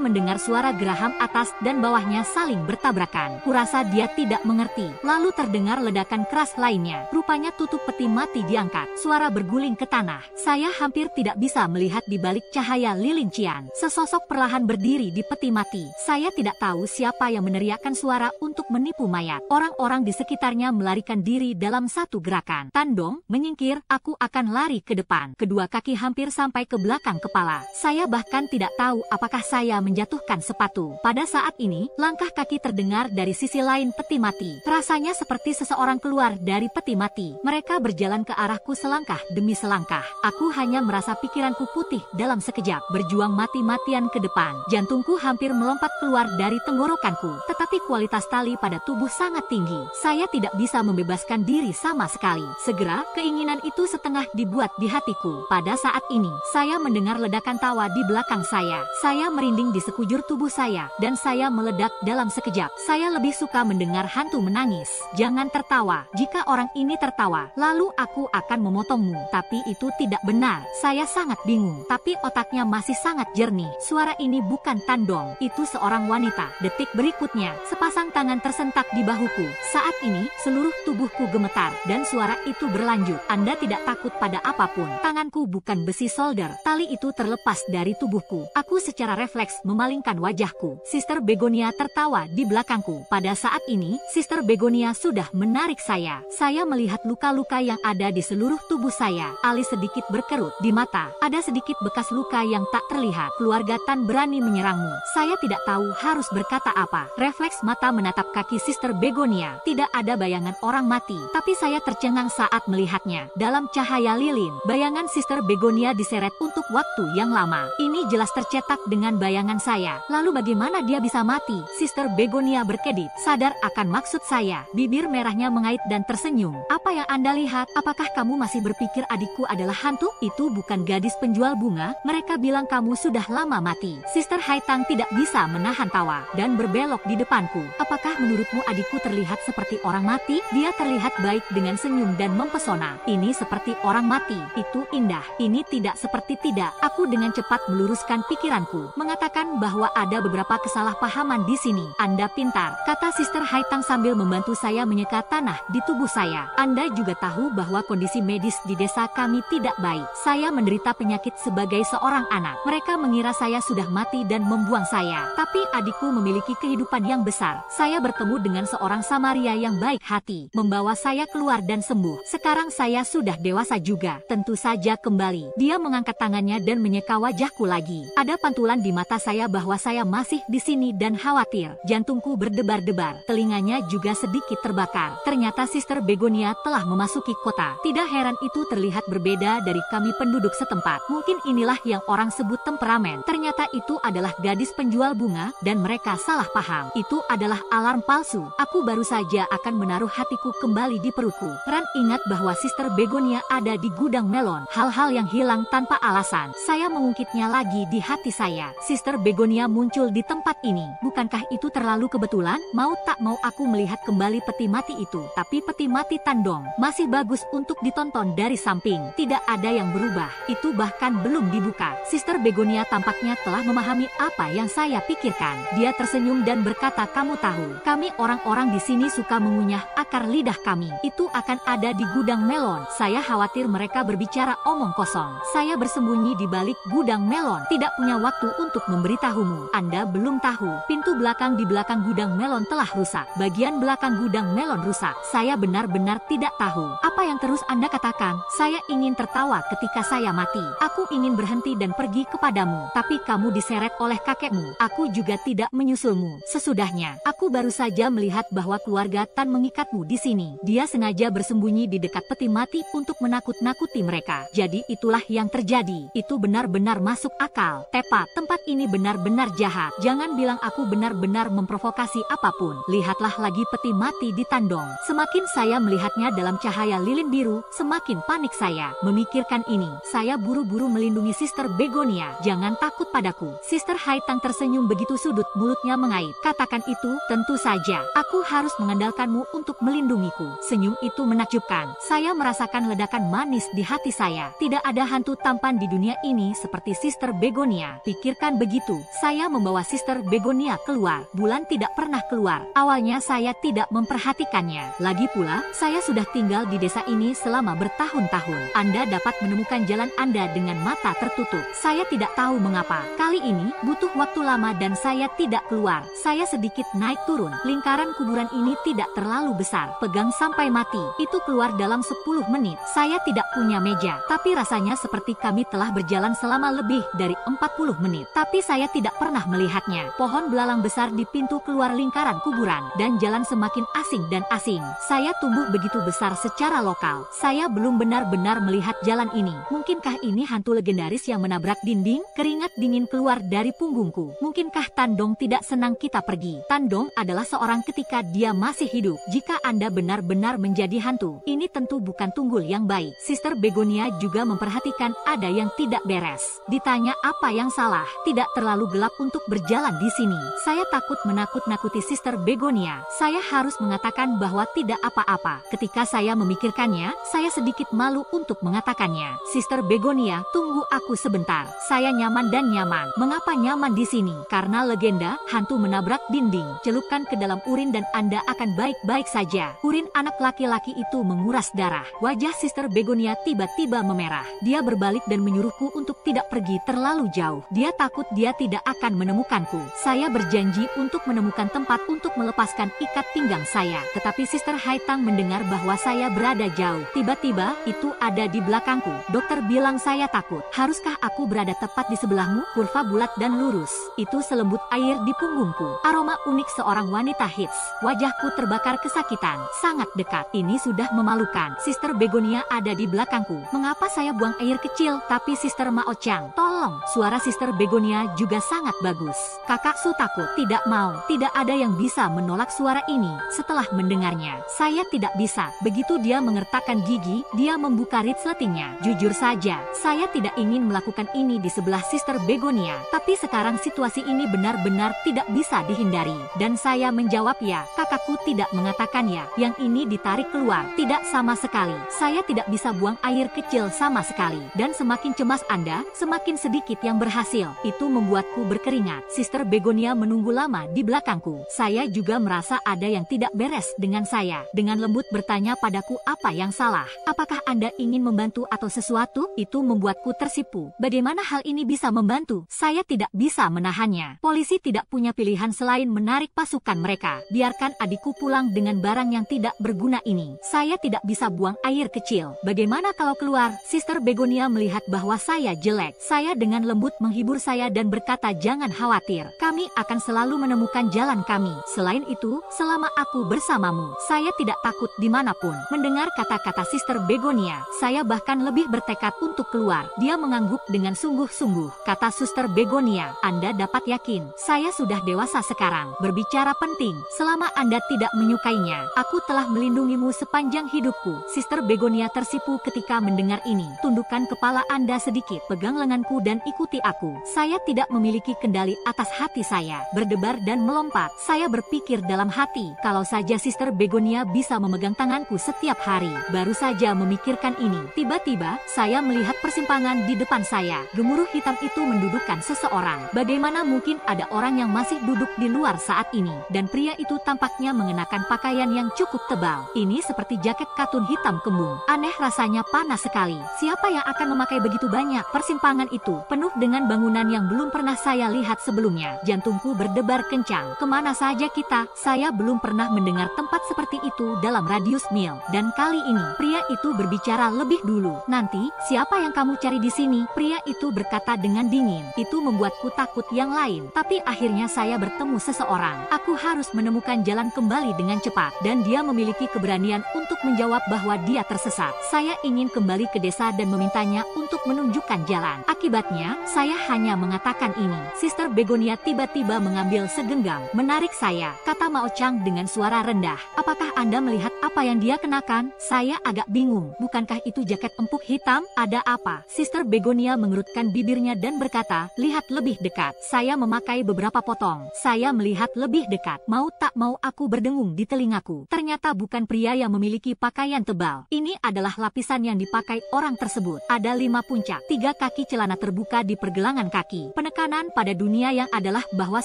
mendengar suara geraham atas dan bawahnya saling bertabrakan. Kurasa dia tidak mengerti. Lalu terdengar ledakan keras lainnya. Rupanya tutup peti mati diangkat. Suara berguling ke tanah. Saya hampir tidak bisa melihat di balik cahaya lilin cian. Sesosok perlahan berdiri di peti mati. Saya tidak tahu siapa yang meneriakkan suara untuk menipu mayat. Orang-orang di sekitarnya melarikan diri dalam satu gerakan. Tan Dong menyingkir, aku akan lari ke depan. Kedua kaki hampir sampai ke belakang kepala. Saya bahkan tidak tahu apakah saya menjatuhkan sepatu. Pada saat ini, langkah kaki terdengar dari sisi lain peti mati. Rasanya seperti seseorang keluar dari peti mati. Mereka berjalan ke arahku selangkah demi selangkah. Aku hanya merasa pikiranku putih dalam sekejap. Berjuang mati-matian ke depan. Jantungku hampir melompat keluar dari tenggorokanku. Tetapi kualitas tali pada tubuh sangat tinggi. Saya tidak bisa membebaskan diri sama sekali. Segera, keinginan itu setengah dibuat di hatiku. Pada saat ini, saya mendengar ledakan tawa di belakang saya. Saya merinding di sekujur tubuh saya, dan saya meledak dalam sekejap. Saya lebih suka mendengar hantu menangis. Jangan tertawa. Jika orang ini tertawa, lalu aku akan memotongmu. Tapi itu tidak benar. Saya sangat bingung. Tapi otaknya masih sangat jernih. Suara ini bukan Tan Dong. Itu seorang wanita. Detik berikutnya, sepasang tangan tersentak di bahuku. Saat ini, seluruh tubuhku gemetar, dan suara itu berlanjut. Anda tidak takut pada apapun. Tanganku bukan besi solder. Tali itu terlepas dari tubuhku. Aku secara refleks memalingkan wajahku. Sister Begonia tertawa di belakangku. Pada saat ini, Sister Begonia sudah menarik saya. Saya melihat luka-luka yang ada di seluruh tubuh saya. Alis sedikit berkerut. Di mata, ada sedikit bekas luka yang tak terlihat. Keluarga Tan berani menyerangmu. Saya tidak tahu harus berkata apa. Refleks mata menatap kaki Sister Begonia. Tidak ada bayangan orang mati, tapi saya tercengang saat melihatnya. Dalam cahaya lilin, bayangan Sister Begonia diseret untuk waktu yang lama. Ini jelas tercetak dengan bayangan saya. Lalu bagaimana dia bisa mati? Sister Begonia berkedip. Sadar akan maksud saya. Bibir merahnya mengait dan tersenyum. Apa yang Anda lihat? Apakah kamu masih berpikir adikku adalah hantu? Itu bukan gadis penjual bunga. Mereka bilang kamu sudah lama mati. Sister Haitang tidak bisa menahan tawa dan berbelok di depanku. Apakah menurutmu adikku terlihat seperti orang mati? Dia terlihat baik dengan senyum dan mempesona. Ini seperti orang mati. Itu indah. Ini tidak seperti tidak. Aku dengan cepat meluruskan pikiranku, mengatakan bahwa ada beberapa kesalahpahaman di sini. Anda pintar, kata Sister Haitang sambil membantu saya menyeka tanah di tubuh saya. Anda juga tahu bahwa kondisi medis di desa kami tidak baik. Saya menderita penyakit sebagai seorang anak. Mereka mengira saya sudah mati dan membuang saya. Tapi adikku memiliki kehidupan yang besar. Saya bertemu dengan seorang Samaria yang baik hati, membawa saya keluar dan sembuh. Sekarang saya sudah dewasa juga. Tentu saja kembali. Dia mengangkat tangannya dan menyeka wajahku lagi. Ada pantulan di mata saya bahwa saya masih di sini dan khawatir. Jantungku berdebar-debar. Telinganya juga sedikit terbakar. Ternyata Sister Begonia telah memasuki kota. Tidak heran itu terlihat berbeda dari kami penduduk setempat. Mungkin inilah yang orang sebut temperamen. Ternyata itu adalah gadis penjual bunga dan mereka salah paham. Itu adalah alarm palsu. Aku baru saja akan menaruh hatiku kembali di perutku. Ran ingat bahwa Sister Begonia ada di gudang melon. Hal-hal yang hilang tanpa alasan. Saya mengungkitnya lagi di hati saya. Sister Begonia muncul di tempat ini. Bukankah itu terlalu kebetulan? Mau tak mau aku melihat kembali peti mati itu. Tapi peti mati Tan Dong masih bagus untuk ditonton dari samping. Tidak ada yang berubah. Itu bahkan belum dibuka. Sister Begonia tampaknya telah memahami apa yang saya pikirkan. Dia tersenyum dan berkata, kamu tahu, kami orang-orang di sini suka mengunyah akar lidah kami. Itu akan ada di gudang melon. Saya khawatir mereka berbicara omong kosong. Saya bersembunyi di balik gudang melon. Tidak punya waktu untuk memberitahumu. Anda belum tahu. Pintu belakang di belakang gudang melon telah rusak. Bagian belakang gudang melon rusak. Saya benar-benar tidak tahu. Apa yang terus Anda katakan? Saya ingin tertawa ketika saya mati. Aku ingin berhenti dan pergi kepadamu. Tapi kamu diseret oleh kakekmu. Aku juga tidak menyusulmu. Sesudahnya, aku baru saja melihat bahwa keluarga Tan mengikatmu di sini. Dia sengaja bersembunyi di dekat peti mati untuk menakut-nakuti mereka. Jadi itulah yang terjadi. Itu benar-benar masuk akal. Tepat, tempat ini benar-benar jahat. Jangan bilang aku benar-benar memprovokasi apapun. Lihat lihatlah lagi peti mati di Tandong. Semakin saya melihatnya dalam cahaya lilin biru, semakin panik saya. Memikirkan ini, saya buru-buru melindungi Sister Begonia. Jangan takut padaku. Sister Haitang tersenyum begitu sudut mulutnya mengait. Katakan itu, tentu saja. Aku harus mengandalkanmu untuk melindungiku. Senyum itu menakjubkan. Saya merasakan ledakan manis di hati saya. Tidak ada hantu tampan di dunia ini seperti Sister Begonia. Pikirkan begitu. Saya membawa Sister Begonia keluar. Bulan tidak pernah keluar. Awalnya saya tidak memperhatikannya. Lagi pula, saya sudah tinggal di desa ini selama bertahun-tahun. Anda dapat menemukan jalan Anda dengan mata tertutup. Saya tidak tahu mengapa. Kali ini, butuh waktu lama dan saya tidak keluar. Saya sedikit naik turun. Lingkaran kuburan ini tidak terlalu besar. Pegang sampai mati. Itu keluar dalam 10 menit. Saya tidak punya meja. Tapi rasanya seperti kami telah berjalan selama lebih dari 40 menit. Tapi saya tidak pernah melihatnya. Pohon belalang besar di pintu keluar lingkaran kuburan. Dan jalan semakin asing dan asing. Saya tumbuh begitu besar secara lokal. Saya belum benar-benar melihat jalan ini. Mungkinkah ini hantu legendaris yang menabrak dinding? Keringat dingin keluar dari punggungku. Mungkinkah Tandong tidak senang kita pergi? Tandong adalah seorang ketika dia masih hidup. Jika Anda benar-benar menjadi hantu, ini tentu bukan tunggul yang baik. Sister Begonia juga memperhatikan ada yang tidak beres. Ditanya apa yang salah. Tidak terlalu gelap untuk berjalan di sini. Saya takut menakut-nakuti Sister Begonia. Saya harus mengatakan bahwa tidak apa-apa. Ketika saya memikirkannya, saya sedikit malu untuk mengatakannya. Sister Begonia, tunggu aku sebentar. Saya nyaman dan nyaman. Mengapa nyaman di sini? Karena legenda, hantu menabrak dinding. Celupkan ke dalam urin dan Anda akan baik-baik saja. Urin anak laki-laki itu menguras darah. Wajah Sister Begonia tiba-tiba memerah. Dia berbalik dan menyuruhku untuk tidak pergi terlalu jauh. Dia takut dia tidak akan menemukanku. Saya berjanji untuk menemukan tempat untuk melepaskan ikat pinggang saya. Tetapi Sister Haitang mendengar bahwa saya berada jauh. Tiba-tiba, itu ada di belakangku. Dokter bilang saya takut. Haruskah aku berada tepat di sebelahmu? Kurva bulat dan lurus. Itu selembut air di punggungku. Aroma unik seorang wanita hits. Wajahku terbakar kesakitan. Sangat dekat. Ini sudah memalukan. Sister Begonia ada di belakangku. Mengapa saya buang air kecil? Tapi Sister Mao Chang, tolong. Suara Sister Begonia juga sangat bagus. Kakak Su takut. Tidak mau. Tidak ada yang bisa menolak suara ini. Setelah mendengarnya, saya tidak bisa. Begitu dia mengertakkan gigi, dia membuka resletingnya. Jujur saja, saya tidak ingin melakukan ini di sebelah Sister Begonia. Tapi sekarang situasi ini benar-benar tidak bisa dihindari. Dan saya menjawab ya. Kakakku tidak mengatakan ya. Yang ini ditarik keluar. Tidak sama sekali. Saya tidak bisa buang air kecil sama sekali. Dan semakin cemas Anda, semakin sedikit yang berhasil. Itu membuatku berkeringat. Sister Begonia menunggu lama di belakangku. Saya juga merasa ada yang tidak beres dengan saya. Dengan lembut bertanya padaku apa yang salah. Apakah Anda ingin membantu atau sesuatu? Itu membuatku tersipu. Bagaimana hal ini bisa membantu? Saya tidak bisa menahannya. Polisi tidak punya pilihan selain menarik pasukan mereka. Biarkan adikku pulang dengan barang yang tidak berguna ini. Saya tidak bisa buang air kecil. Bagaimana kalau keluar? Sister Begonia melihat bahwa saya jelek. Saya dengan lembut menghibur saya dan berkata jangan khawatir. Kami akan selalu menemukan jalan kami. Selain itu, selama aku bersamamu, saya tidak takut dimanapun. Mendengar kata-kata Sister Begonia, saya bahkan lebih bertekad untuk keluar. Dia mengangguk dengan sungguh-sungguh. Kata Suster Begonia, Anda dapat yakin, saya sudah dewasa sekarang. Berbicara penting, selama Anda tidak menyukainya, aku telah melindungimu sepanjang hidupku. Sister Begonia tersipu ketika mendengar ini. Tundukkan kepala Anda sedikit, pegang lenganku dan ikuti aku. Saya tidak memiliki kendali atas hati saya. Berdebar dan melompat. Saya berpikir dalam hati, kalau saja Sister Begonia bisa memegang tanganku setiap hari. Baru saja memikirkan ini, tiba-tiba, saya melihat persimpangan di depan saya. Gemuruh hitam itu mendudukkan seseorang. Bagaimana mungkin ada orang yang masih duduk di luar saat ini? Dan pria itu tampaknya mengenakan pakaian yang cukup tebal. Ini seperti jaket katun hitam kembung. Aneh rasanya panas sekali. Siapa yang akan memakai begitu banyak? Persimpangan itu penuh dengan bangunan yang belum pernah saya lihat sebelumnya. Jantungku berdebar kencang. Kemana saja kita? Saya belum pernah mendengar tempat seperti itu dalam radius mil. Dan kali ini, pria itu berbicara lebih dulu. Nanti, siapa yang kamu cari di sini? Pria itu berkata dengan dingin. Itu membuatku takut yang lain. Tapi akhirnya saya bertemu seseorang. Aku harus menemukan jalan kembali dengan cepat. Dan dia memiliki keberanian untuk menjawab bahwa dia tersesat. Saya ingin kembali ke desa dan memintanya untuk menunjukkan jalan. Akibatnya, saya hanya mengatakan ini. Sister Begonia tiba-tiba mengambil segenggam, menarik saya. kata Mao Chang dengan suara rendah. Apakah Anda melihat apa yang dia kenakan? Saya agak bingung. Bukankah itu jaket empuk hitam? Ada apa? Sister Begonia mengerutkan bibirnya dan berkata, lihat lebih dekat. Saya memakai beberapa potong. Saya melihat lebih dekat. Mau tak mau aku berdengung di telingaku. Ternyata bukan pria yang memiliki pakaian tebal. Ini adalah lapisan yang dipakai orang tersebut. Ada 5 puncak, 3 kaki celana terbuka di pergelangan kaki. Penekanan pada dunia yang adalah bahwa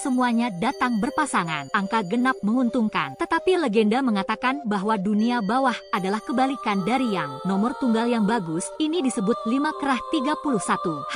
semuanya datang berpasangan. Angka genap menguntungkan. Tetapi legenda mengatakan bahwa dunia bawah adalah kebalikan dari yang nomor tunggal yang bagus. Ini disebut 5 kerah 31.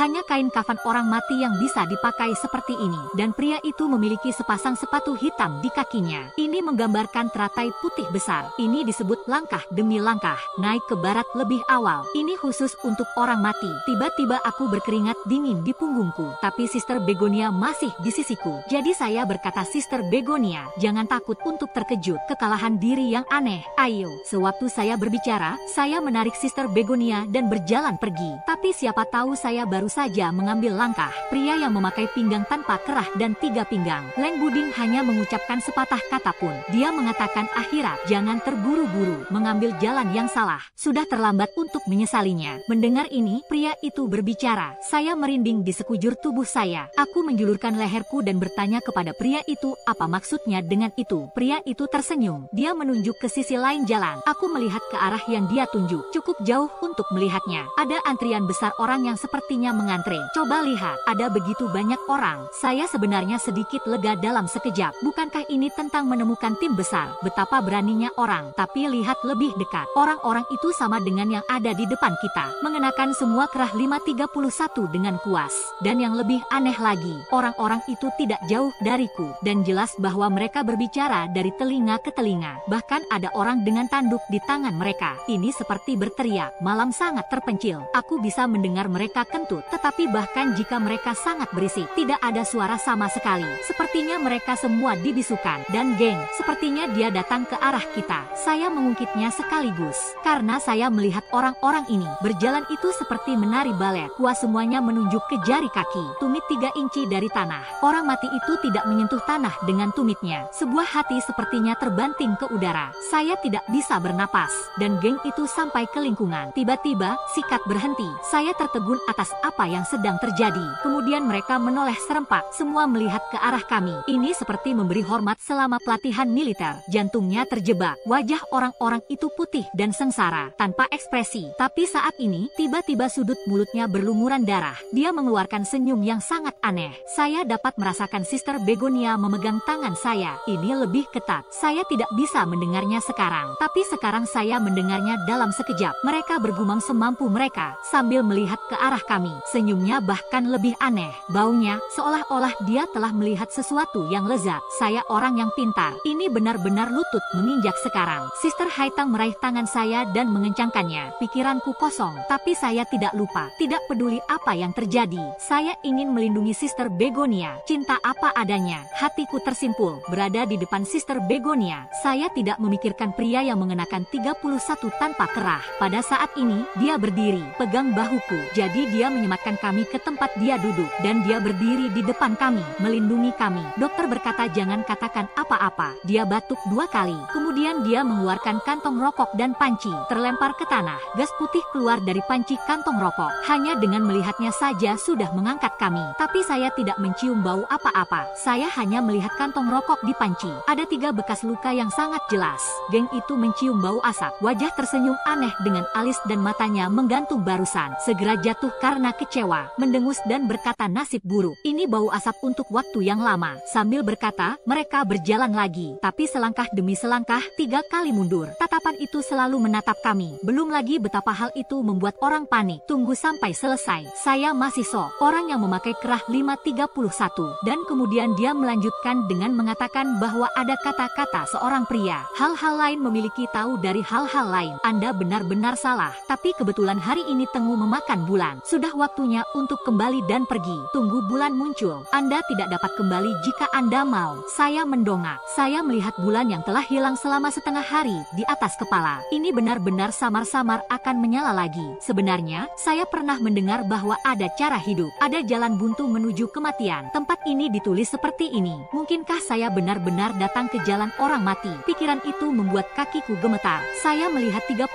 Hanya kain kafan orang mati yang bisa dipakai seperti ini. Dan pria itu memiliki sepasang sepatu hitam di kakinya. Ini menggambarkan teratai putih besar. Ini disebut langkah demi langkah. Naik ke barat lebih awal. Ini khusus untuk orang mati. Tiba-tiba aku berkeringat dingin di punggungku. Tapi Sister Begonia masih di sisiku. Jadi saya berkata, Sister Begonia, jangan takut untuk terkejut. Kekalahan diri yang aneh. Ayo. Sewaktu saya berbicara, saya menarik Sister Begonia dan berjalan pergi. Tapi siapa tahu saya baru saja mengambil langkah. Pria yang memakai pinggang tanpa kerah dan 3 pinggang. Leng Buding hanya mengucapkan sepatah kata pun. Dia mengatakan, akhirat, jangan terburu-buru mengambil jalan yang salah. Sudah terlambat untuk menyesalinya. Mendengar ini, pria itu berbicara. Saya merinding di sekujur tubuh saya. Aku menjulurkan leherku dan bertanya kepada pria itu, apa maksudnya dengan itu? Pria itu tersenyum. Dia menunjuk ke sisi lain jalan. Aku melihat ke arah yang dia tunjuk. Cukup jauh untuk melihatnya. Ada antrian besar orang yang sepertinya mengantre. Coba lihat, ada begitu banyak orang. Saya sebenarnya sedikit lega dalam sekejap. Bukankah ini tentang menemukan tim besar? Betapa beraninya orang. Tapi lihat lebih dekat. Orang-orang itu sama dengan yang ada di depan kita. Mengenakan semua kerah 531 dengan kuas. Dan yang lebih aneh lagi, orang-orang itu tidak jauh dariku. Dan jelas bahwa mereka berbicara dari telinga ke telinga. Bahkan ada orang dengan tanduk di tangan mereka. Ini seperti berteriak. Malam sangat terpencil. Aku bisa mendengar mereka kentut. Tetapi bahkan jika mereka sangat berisik, tidak ada suara sama sekali. Sepertinya mereka semua dibisukan. Dan geng, sepertinya dia datang ke arah kita. Saya mengungkitnya sekaligus. Karena saya melihat orang-orang ini berjalan itu seperti menari balet. Kuas semuanya menunjuk ke jari kaki. Tumit 3 inci dari tanah. Orang mati itu tidak menyentuh tanah dengan tumitnya. Sebuah hati sepertinya terbanting ke udara. Saya tidak bisa bernapas. Dan geng itu sampai ke lingkungan. Tiba-tiba, sikat berhenti. Saya tertegun atas apa yang sedang terjadi. Kemudian mereka menoleh serempak. Semua melihat ke arah kami. Ini seperti memberi hormat selama pelatihan militer. Jantungnya terjebak. Wajah orang-orang itu putih dan sengsara, tanpa ekspresi. Tapi saat ini, tiba-tiba sudut mulutnya berlumuran darah. Dia mengeluarkan senyum yang sangat aneh. Saya dapat merasakan Sister Begonia memegang tangan saya. Ini lebih ketat. Saya tidak bisa mendengarnya sekarang. Tapi sekarang saya mendengarnya dalam sekejap. Mereka bergumam semampu mereka, sambil melihat ke arah kami. Senyumnya bahkan lebih aneh. Baunya, seolah-olah dia telah melihat sesuatu yang lezat. Saya orang yang pintar. Ini benar-benar lutut menginjak sekarang. Sister Haitang meraih tangan saya dan mengencangkannya. Pikiranku kosong, tapi saya tidak lupa. Tidak peduli apa yang terjadi. Saya ingin melindungi Sister Begonia. Cinta apa adanya. Hatiku tersimpul. Berada di depan Sister Begonia, saya tidak memikirkan pria yang mengenakan 31 tanpa kerah. Pada saat ini, dia berdiri, pegang bahuku. Jadi dia menyematkan kami ke tempat dia duduk. Dan dia berdiri di depan kami, melindungi kami. Dokter berkata jangan katakan apa-apa. Dia batuk 2 kali. Kemudian dia mengeluarkan kantong rokok dan panci. Terlempar ke tanah. Gas putih keluar dari panci kantong rokok. Hanya dengan melihatnya saja sudah mengangkat kami. Tapi saya tidak mencium bau apa-apa. Saya hanya melihat kantong rokok di panci. Ada 3 bekas luka yang sangat jelas. Geng itu mencium bau asap. Wajah tersenyum aneh dengan alis dan matanya menggantung barusan. Segera jatuh karena kecewa, mendengus dan berkata nasib buruk. Ini bau asap untuk waktu yang lama. Sambil berkata, mereka berjalan lagi. Tapi selangkah demi selangkah, 3 kali mundur. Tatapan itu selalu menatap kami. Belum lagi betapa hal itu membuat orang panik. Tunggu sampai selesai. Saya masih sok. Orang yang memakai kerah 531. Dan kemudian dia melanjutkan dengan mengatakan bahwa ada kata-kata seorang pria. Hal-hal lain memiliki tahu dari hal-hal lain. Anda benar-benar salah. Tapi kebetulan hari ini Tengu memakan bulan. Sudah waktunya untuk kembali dan pergi. Tunggu bulan muncul. Anda tidak dapat kembali jika Anda mau. Saya mendongak. Saya melihat bulan yang telah hilang selama setengah hari di atas kepala. Ini benar-benar samar-samar akan menyala lagi. Sebenarnya, saya pernah mendengar bahwa ada cara hidup. Ada jalan buntu menuju kematian. Tempat ini ditulis seperti ini. Mungkinkah saya benar-benar benar-benar datang ke jalan orang mati. Pikiran itu membuat kakiku gemetar. Saya melihat 31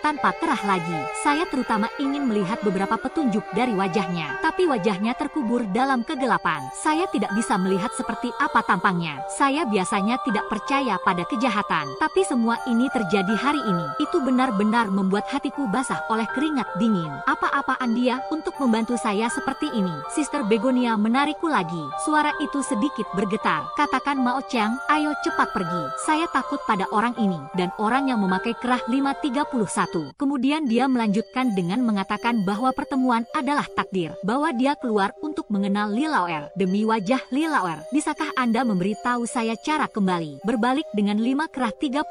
tanpa kerah lagi. Saya terutama ingin melihat beberapa petunjuk dari wajahnya. Tapi wajahnya terkubur dalam kegelapan. Saya tidak bisa melihat seperti apa tampangnya. Saya biasanya tidak percaya pada kejahatan. Tapi semua ini terjadi hari ini. Itu benar-benar membuat hatiku basah oleh keringat dingin. Apa-apaan dia untuk membantu saya seperti ini? Sister Begonia menarikku lagi. Suara itu sedikit bergetar. Katakan Mao Chang, ayo cepat pergi. Saya takut pada orang ini dan orang yang memakai kerah 531. Kemudian dia melanjutkan dengan mengatakan bahwa pertemuan adalah takdir. Bahwa dia keluar untuk mengenal Li Laoer. Demi wajah Li Laoer, bisakah Anda memberitahu saya cara kembali? Berbalik dengan 5 kerah 31.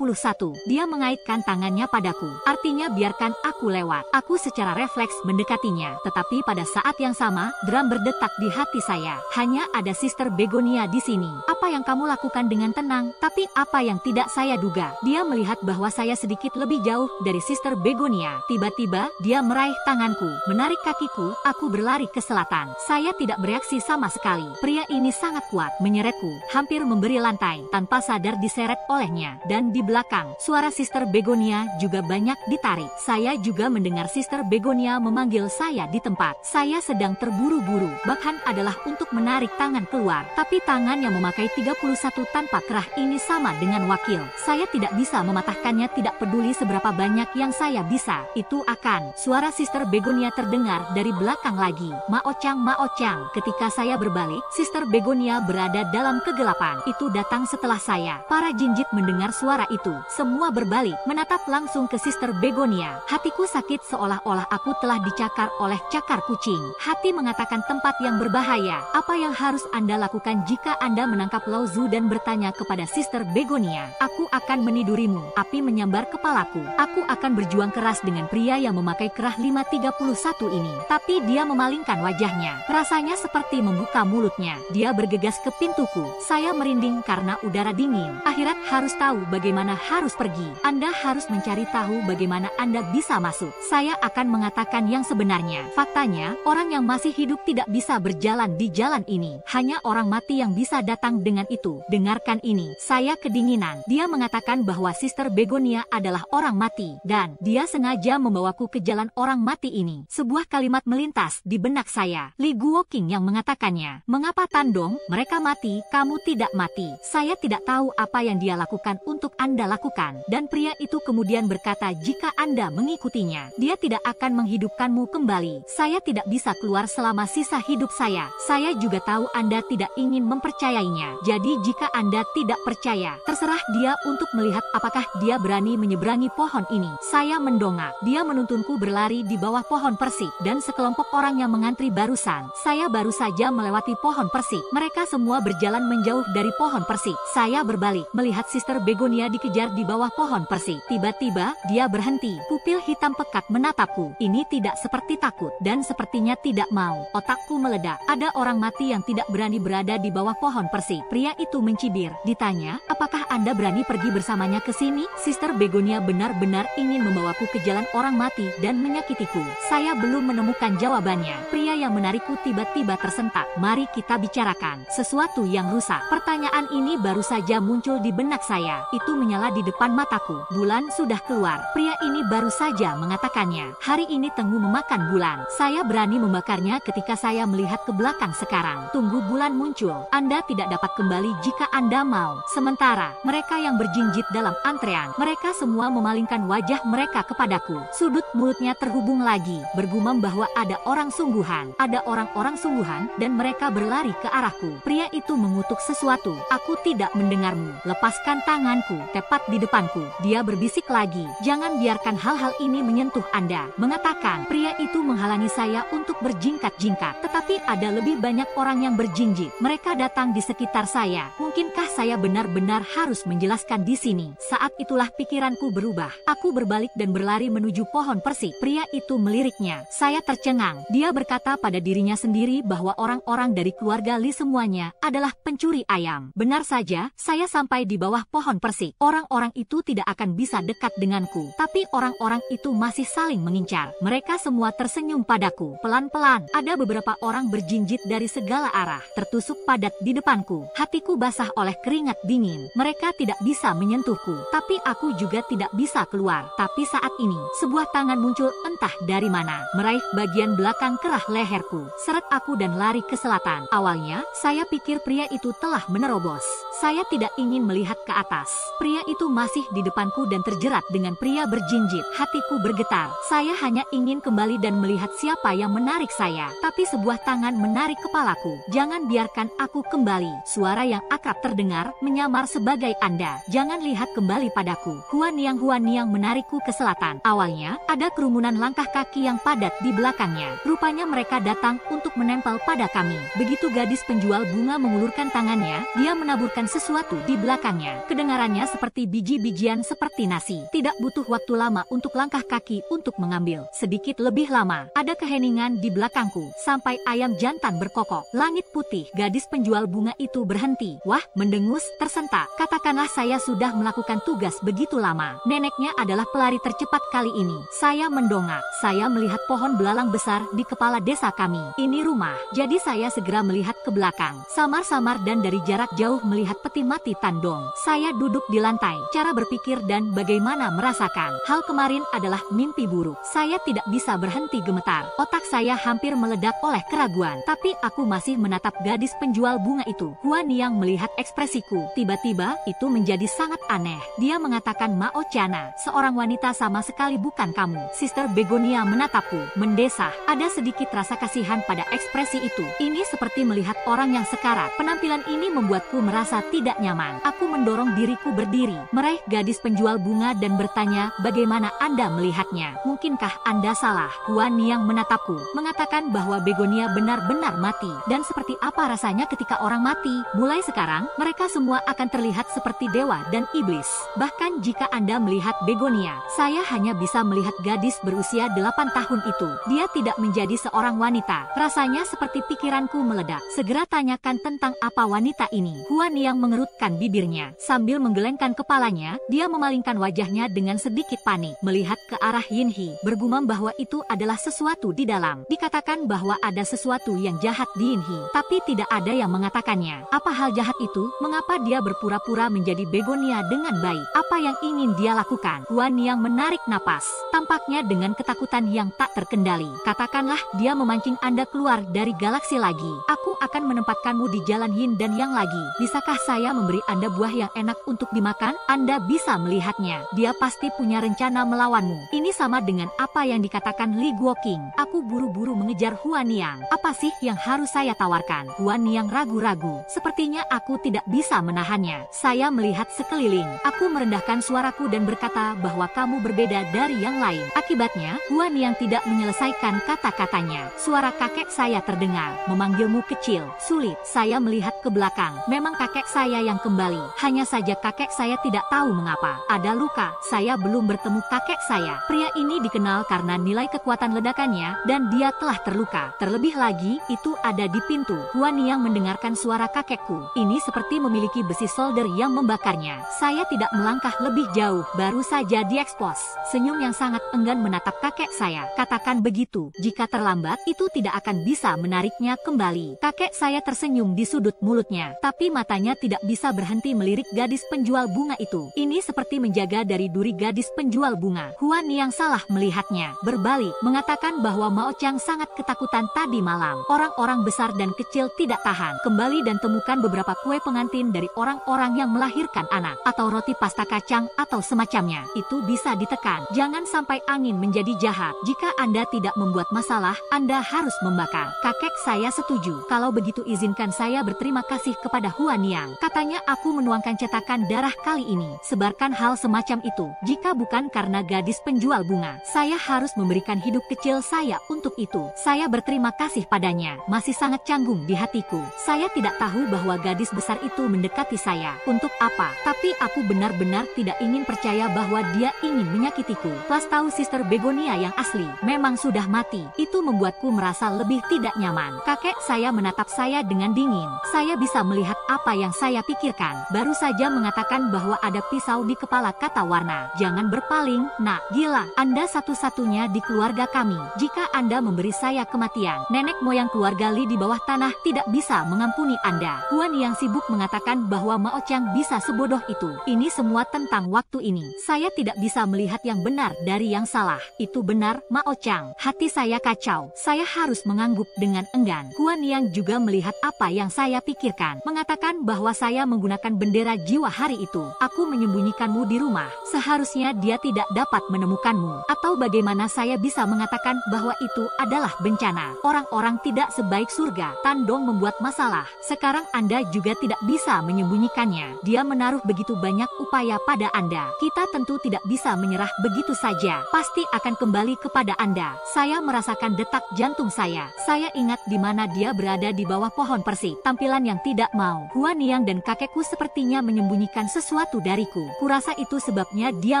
Dia mengaitkan tangannya padaku. Artinya biarkan aku lewat. Aku secara refleks mendekatinya. Tetapi pada saat yang sama, drum berdetak di hati saya. Hanya ada Sister Begonia di sini. Apa yang kamu lakukan dengan tenang? Tapi apa yang tidak saya duga? Dia melihat bahwa saya sedikit lebih jauh dari Sister Begonia. Tiba-tiba, dia meraih tanganku, menarik kakiku, aku berlari ke selatan. Saya tidak bereaksi sama sekali. Pria ini sangat kuat, menyeretku, hampir memberi lantai, tanpa sadar diseret olehnya. Dan di belakang, suara Sister Begonia juga banyak ditarik. Saya juga mendengar Sister Begonia memanggil saya di tempat. Saya sedang terburu-buru. Bahkan adalah untuk menarik tangan keluar. Tapi tangan yang memakai 31 tanpa kerah ini sama dengan wakil. Saya tidak bisa mematahkannya, tidak peduli seberapa banyak yang saya bisa. Itu akan. Suara Sister Begonia terdengar dari belakang lagi. Mao Chang, Mao Chang. Ketika saya berbalik, Sister Begonia berada dalam kegelapan. Itu datang setelah saya. Para jinjit mendengar suara itu. Semua berbalik, menatap langsung ke Sister Begonia. Hatiku sakit seolah-olah aku telah dicakar oleh cakar kucing. Hati mengatakan tempat yang berbahaya. Apa yang harus Anda lakukan jika Anda menangkap Lao Zu dan bertanya kepada Sister Begonia? Aku akan menidurimu. Api menyambar kepalaku. Aku akan berjuang keras dengan pria yang memakai kerah 531 ini. Tapi dia memalingkan wajahnya. Rasanya seperti membuka mulutnya. Dia bergegas ke pintuku. Saya merinding karena udara dingin. Akhirat harus tahu bagaimana harus pergi. Anda harus mencari tahu bagaimana Anda bisa masuk. Saya akan mengatakan yang sebenarnya. Faktanya, orang yang masih hidup tidak bisa berjalan di jalan ini. Hanya orang mati yang bisa datang dengan itu. Dengarkan ini. Saya kedinginan. Dia mengatakan bahwa Sister Begonia adalah orang mati. Dan dia sengaja membawaku ke jalan orang mati ini. Sebuah kalimat melintas di benak saya. Li Guoqing yang mengatakannya. Mengapa Tandong? Mereka mati, kamu tidak mati. Saya tidak tahu apa yang dia lakukan untuk Anda lakukan. Dan pria itu kemudian berkata jika Anda mengikutinya, dia tidak akan menghidupkanmu kembali. Saya tidak bisa keluar selama sisa hidup saya. Saya juga tahu Anda tidak ingin mempercayainya. Jadi jika Anda tidak percaya, terserah dia untuk melihat apakah dia berani menyeberangi pohon ini. Saya mendongak. Dia menuntunku berlari di bawah pohon persik dan sekelompok orang yang mengantri barusan. Saya baru saja melewati pohon persik. Mereka semua berjalan menjauh dari pohon persik. Saya berbalik, melihat Sister Begonia dikejar di bawah pohon persik. Tiba-tiba, dia berhenti. Pupil hitam pekat menatapku. Ini tidak seperti takut, dan sepertinya tidak mau. Otakku meledak. Ada orang mati yang tidak berani berada di bawah pohon persik. Pria itu mencibir. Ditanya, apakah Anda berani pergi bersamanya ke sini? Sister Begonia benar-benar ingin membawaku ke jalan orang mati dan menyakitiku. Saya belum menemukan jawabannya. Pria yang menarikku tiba-tiba tersentak. Mari kita bicarakan sesuatu yang rusak. Pertanyaan ini baru saja muncul di benak saya. Itu menyala di depan mataku. Bulan sudah keluar. Pria ini baru saja mengatakannya. Hari ini Tenggu memakan bulan. Saya berani membakarnya ketika saya melihat ke belakang sekarang. Tunggu bulan muncul. Anda tidak dapat kembali jika Anda mau. Sementara, mereka yang berjinjit dalam antrean, mereka semua memalingkan wajah mereka kepadaku. Sudut mulutnya terhubung lagi, bergumam bahwa ada orang sungguhan. Ada orang-orang sungguhan, dan mereka berlari ke arahku. Pria itu mengutuk sesuatu. Aku tidak mendengarmu. Lepaskan tanganku, tepat di depanku. Dia berbisik lagi. Jangan biarkan hal-hal ini menyentuh Anda. Mengatakan, pria itu menghalangi saya untuk berjingkat-jingkat. Tetapi ada lebih banyak orang yang berjinjit. Mereka datang di sekitar saya. Mungkinkah saya benar-benar harus menjelaskan di sini? Saat itulah pikiranku berubah. Aku berbalik dan berlari menuju pohon persik. Pria itu meliriknya. Saya tercengang. Dia berkata pada dirinya sendiri bahwa orang-orang dari keluarga Li semuanya adalah pencuri ayam. Benar saja, saya sampai di bawah pohon persik. Orang-orang itu tidak akan bisa dekat denganku. Tapi orang-orang itu masih saling mengincar. Mereka semua tersenyum padaku. Pelan-pelan, ada beberapa orang berjinjit dari segala arah. Tertusuk padat di depanku. Hatiku basah basah oleh keringat dingin. Mereka tidak bisa menyentuhku, tapi aku juga tidak bisa keluar. Tapi saat ini, sebuah tangan muncul entah dari mana, meraih bagian belakang kerah leherku. Seret aku dan lari ke selatan. Awalnya, saya pikir pria itu telah menerobos. Saya tidak ingin melihat ke atas. Pria itu masih di depanku dan terjerat dengan pria berjinjit. Hatiku bergetar. Saya hanya ingin kembali dan melihat siapa yang menarik saya. Tapi sebuah tangan menarik kepalaku. Jangan biarkan aku kembali. Suara yang akrab terdengar, menyamar sebagai Anda. Jangan lihat kembali padaku. Huan Niang menarikku ke selatan. Awalnya, ada kerumunan langkah kaki yang padat di belakangnya. Rupanya mereka datang untuk menempel pada kami. Begitu gadis penjual bunga mengulurkan tangannya, dia menaburkan sesuatu di belakangnya. Kedengarannya seperti biji-bijian seperti nasi. Tidak butuh waktu lama untuk langkah kaki untuk mengambil. Sedikit lebih lama, ada keheningan di belakangku, sampai ayam jantan berkokok. Langit putih, gadis penjual bunga itu berhenti. Wah, mendengus, tersentak. Katakanlah saya sudah melakukan tugas begitu lama. Neneknya adalah pelari tercepat kali ini. Saya mendongak. Saya melihat pohon belalang besar di kepala desa kami. Ini rumah. Jadi saya segera melihat ke belakang. Samar-samar dan dari jarak jauh melihat peti mati Tandong. Saya duduk di lantai. Cara berpikir dan bagaimana merasakan. Hal kemarin adalah mimpi buruk. Saya tidak bisa berhenti gemetar. Otak saya hampir meledak oleh keraguan. Tapi aku masih menatap gadis penjual bunga itu. Huan Niang melihat ekspresiku. Tiba-tiba, itu menjadi sangat aneh. Dia mengatakan, Mao Chana, seorang wanita sama sekali bukan kamu. Sister Begonia menatapku, mendesah. Ada sedikit rasa kasihan pada ekspresi itu. Ini seperti melihat orang yang sekarat. Penampilan ini membuatku merasa tidak nyaman. Aku mendorong diriku berdiri, meraih gadis penjual bunga dan bertanya, bagaimana Anda melihatnya? Mungkinkah Anda salah? Huan Niang menatapku, mengatakan bahwa Begonia benar-benar mati. Dan seperti apa rasanya ketika orang mati? Mulai sekarang, mereka semua akan terlihat seperti dewa dan iblis. Bahkan jika Anda melihat Begonia, saya hanya bisa melihat gadis berusia 8 tahun itu. Dia tidak menjadi seorang wanita. Rasanya seperti pikiranku meledak. Segera tanyakan tentang apa wanita ini. Huan Niang mengerutkan bibirnya. Sambil menggelengkan kepalanya, dia memalingkan wajahnya dengan sedikit panik. Melihat ke arah Yinhi, bergumam bahwa itu adalah sesuatu di dalam. Dikatakan bahwa ada sesuatu yang jahat di Yinhi, tapi tidak ada yang mengatakannya. Apa hal jahat itu? Mengapa dia berpura-pura menjadi Begonia dengan baik? Apa yang ingin dia lakukan? Huan Niang menarik napas, tampaknya dengan ketakutan yang tak terkendali. Katakanlah dia memancing Anda keluar dari galaksi lagi. Aku akan menempatkanmu di jalan Yin dan Yang lagi. Bisakah saya memberi Anda buah yang enak untuk dimakan? Anda bisa melihatnya. Dia pasti punya rencana melawanmu. Ini sama dengan apa yang dikatakan Li Guoqing. Aku buru-buru mengejar Huan Niang. Apa sih yang harus saya tawarkan? Huan Niang ragu-ragu. Sepertinya aku tidak bisa menahannya. Saya melihat sekeliling. Aku merendahkan suaraku dan berkata bahwa kamu berbeda dari yang lain. Akibatnya, Huan Niang tidak menyelesaikan kata-katanya. Suara kakek saya terdengar, memanggilmu kecil. Sulit. Saya melihat ke belakang. Memang kakek saya yang kembali. Hanya saja kakek saya tidak tahu mengapa. Ada luka. Saya belum bertemu kakek saya. Pria ini dikenal karena nilai kekuatan ledakannya, dan dia telah terluka. Terlebih lagi, itu ada di pintu. Huan Niang mendengarkan suara kakekku. Ini seperti memiliki besi solder yang membakarnya. Saya tidak melangkah lebih jauh, baru saja diekspos. Senyum yang sangat enggan menatap kakek saya. Katakan begitu, jika terlambat, itu tidak akan bisa menariknya kembali. Kakek saya tersenyum di sudut mulutnya, tapi matanya tidak bisa berhenti melirik gadis penjual bunga itu. Ini seperti menjaga dari duri gadis penjual bunga. Huan Niang salah melihatnya. Berbalik, mengatakan bahwa Mao Chang sangat ketakutan tadi malam. Orang-orang besar dan kecil tidak tahan. Kembali dan temukan beberapa kue pengantin dari orang-orang yang melahirkan anak, atau roti pasta kacang, atau semacamnya. Itu bisa ditekan. Jangan sampai angin menjadi jahat. Jika Anda tidak membuat masalah, Anda harus membakar. Kakek saya setuju. Kalau begitu izinkan saya berterima kasih kepada Huan Niang. Katanya aku menuangkan cetakan darah kali ini. Sebarkan hal semacam itu. Jika bukan karena gadis penjual bunga, saya harus memberikan hidup kecil saya untuk itu. Saya berterima kasih padanya. Masih sangat canggung di hatiku. Saya tidak tahu bahwa gadis besar itu mendekati saya. Untuk apa? Tapi aku benar-benar benar-benar tidak ingin percaya bahwa dia ingin menyakitiku. Pas tahu Sister Begonia yang asli memang sudah mati, itu membuatku merasa lebih tidak nyaman. Kakek saya menatap saya dengan dingin. Saya bisa melihat apa yang saya pikirkan. Baru saja mengatakan bahwa ada pisau di kepala, kata Warna. Jangan berpaling, nak. Gila, Anda satu-satunya di keluarga kami. Jika Anda memberi saya kematian, nenek moyang keluarga Li di bawah tanah tidak bisa mengampuni Anda. Huan yang sibuk mengatakan bahwa Mao Chang bisa sebodoh itu. Ini semua tentang waktu ini. Saya tidak bisa melihat yang benar dari yang salah. Itu benar, Mao Chang. Hati saya kacau. Saya harus mengangguk dengan enggan. Huan yang juga melihat apa yang saya pikirkan. Mengatakan bahwa saya menggunakan bendera jiwa hari itu. Aku menyembunyikanmu di rumah. Seharusnya dia tidak dapat menemukanmu. Atau bagaimana saya bisa mengatakan bahwa itu adalah bencana? Orang-orang tidak sebaik surga. Tandong membuat masalah. Sekarang Anda juga tidak bisa menyembunyikannya. Dia menaruh begitu banyak upaya pada Anda. Kita tentu tidak bisa menyerah begitu saja. Pasti akan kembali kepada Anda. Saya merasakan detak jantung saya. Saya ingat di mana dia berada di bawah pohon persik. Tampilan yang tidak mau. Huan Yang dan kakekku sepertinya menyembunyikan sesuatu dariku. Kurasa itu sebabnya dia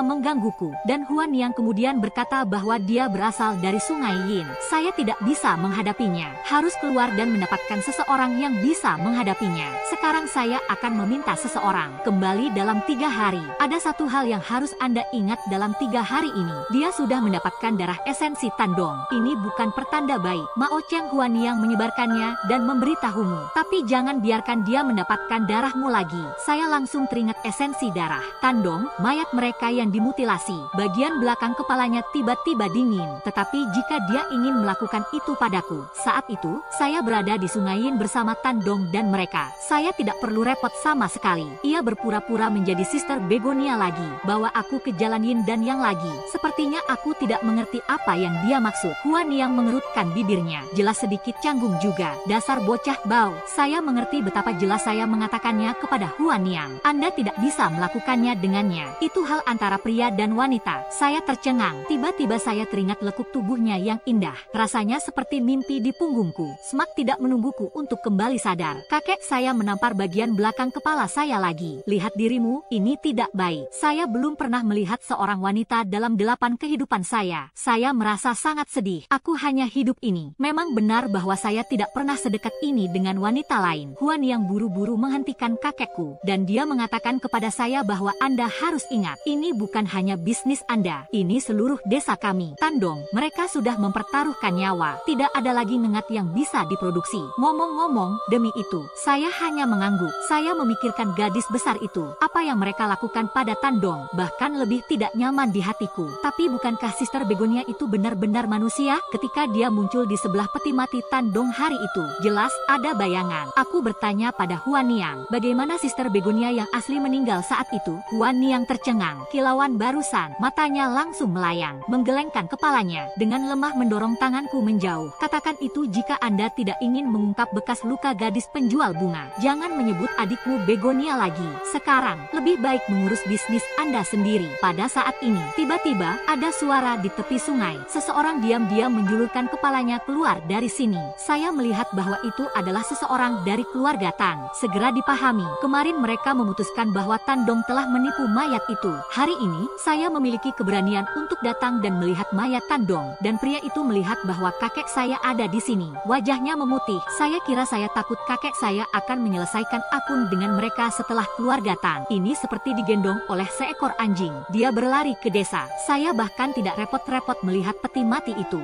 menggangguku. Dan Huan Yang kemudian berkata bahwa dia berasal dari Sungai Yin. Saya tidak bisa menghadapinya. Harus keluar dan mendapatkan seseorang yang bisa menghadapinya. Sekarang saya akan meminta seseorang kembali dalam 3 hari. Ada satu hal yang harus Anda ingat dalam 3 hari ini. Dia sudah mendapatkan darah esensi Tandong. Ini bukan pertanda baik. Mao Chang Huan yang menyebarkannya dan memberitahumu. Tapi jangan biarkan dia mendapatkan darahmu lagi. Saya langsung teringat esensi darah Tandong, mayat mereka yang dimutilasi. Bagian belakang kepalanya tiba-tiba dingin. Tetapi jika dia ingin melakukan itu padaku, saat itu saya berada di Sungai Yin bersama Tandong dan mereka. Saya tidak perlu repot sama sekali. Ia berpura-pura menjadi Sister Begonia lagi, bawa aku ke jalan Yin dan Yang lagi. Sepertinya aku tidak mengerti apa yang dia maksud. Huan Yang mengerutkan bibirnya. Jelas sedikit canggung juga. Dasar bocah bau. Saya mengerti betapa jelas saya mengatakannya kepada Huan Yang. Anda tidak bisa melakukannya dengannya. Itu hal antara pria dan wanita. Saya tercengang. Tiba-tiba saya teringat lekuk tubuhnya yang indah. Rasanya seperti mimpi di punggungku. Smack tidak menungguku untuk kembali sadar. Kakek saya menampar bagian belakang kepala saya lagi. Lihat dirimu, ini tidak baik. Saya belum pernah melihat seorang wanita dalam 8 kehidupan saya. Saya merasa sangat sedih. Aku hanya hidup ini. Memang benar bahwa saya tidak pernah sedekat ini dengan wanita lain. Huan yang buru-buru menghentikan kakekku. Dan dia mengatakan kepada saya bahwa Anda harus ingat. Ini bukan hanya bisnis Anda. Ini seluruh desa kami. Tandong, mereka sudah mempertaruhkan nyawa. Tidak ada lagi nengat yang bisa diproduksi. Ngomong-ngomong, demi itu, saya hanya mengangguk. Saya memikirkan gadis besar itu. Apa yang mereka lakukan pada Tandong, bahkan lebih tidak nyaman di hatiku. Tapi bukankah Sister Begonia itu benar-benar manusia? Ketika dia muncul di sebelah peti mati Tandong hari itu, jelas ada bayangan. Aku bertanya pada Huan Yang, bagaimana Sister Begonia yang asli meninggal saat itu? Huan Yang tercengang. Kilauan barusan, matanya langsung melayang, menggelengkan kepalanya. Dengan lemah mendorong tanganku menjauh. Katakan itu jika Anda tidak ingin mengungkap bekas luka gadis penjual bunga. Jangan menyebut adikmu Begonia lagi. Sekarang, lebih baik mengurus bisnis Anda sendiri. Pada saat ini, tiba-tiba ada suara di tepi sungai. Seseorang diam-diam menjulurkan kepalanya keluar dari sini. Saya melihat bahwa itu adalah seseorang dari keluarga Tan. Segera dipahami, kemarin mereka memutuskan bahwa Tandong telah menipu mayat itu. Hari ini, saya memiliki keberanian untuk datang dan melihat mayat Tandong. Dan pria itu melihat bahwa kakek saya ada di sini. Wajahnya memutih. Saya kira saya takut kakek saya akan menyelesaikan akun dengan mereka setelah keluarga Tan. Ini seperti digendong oleh seekor anjing. Dia berlari ke desa. Saya bahkan tidak repot-repot melihat peti mati itu.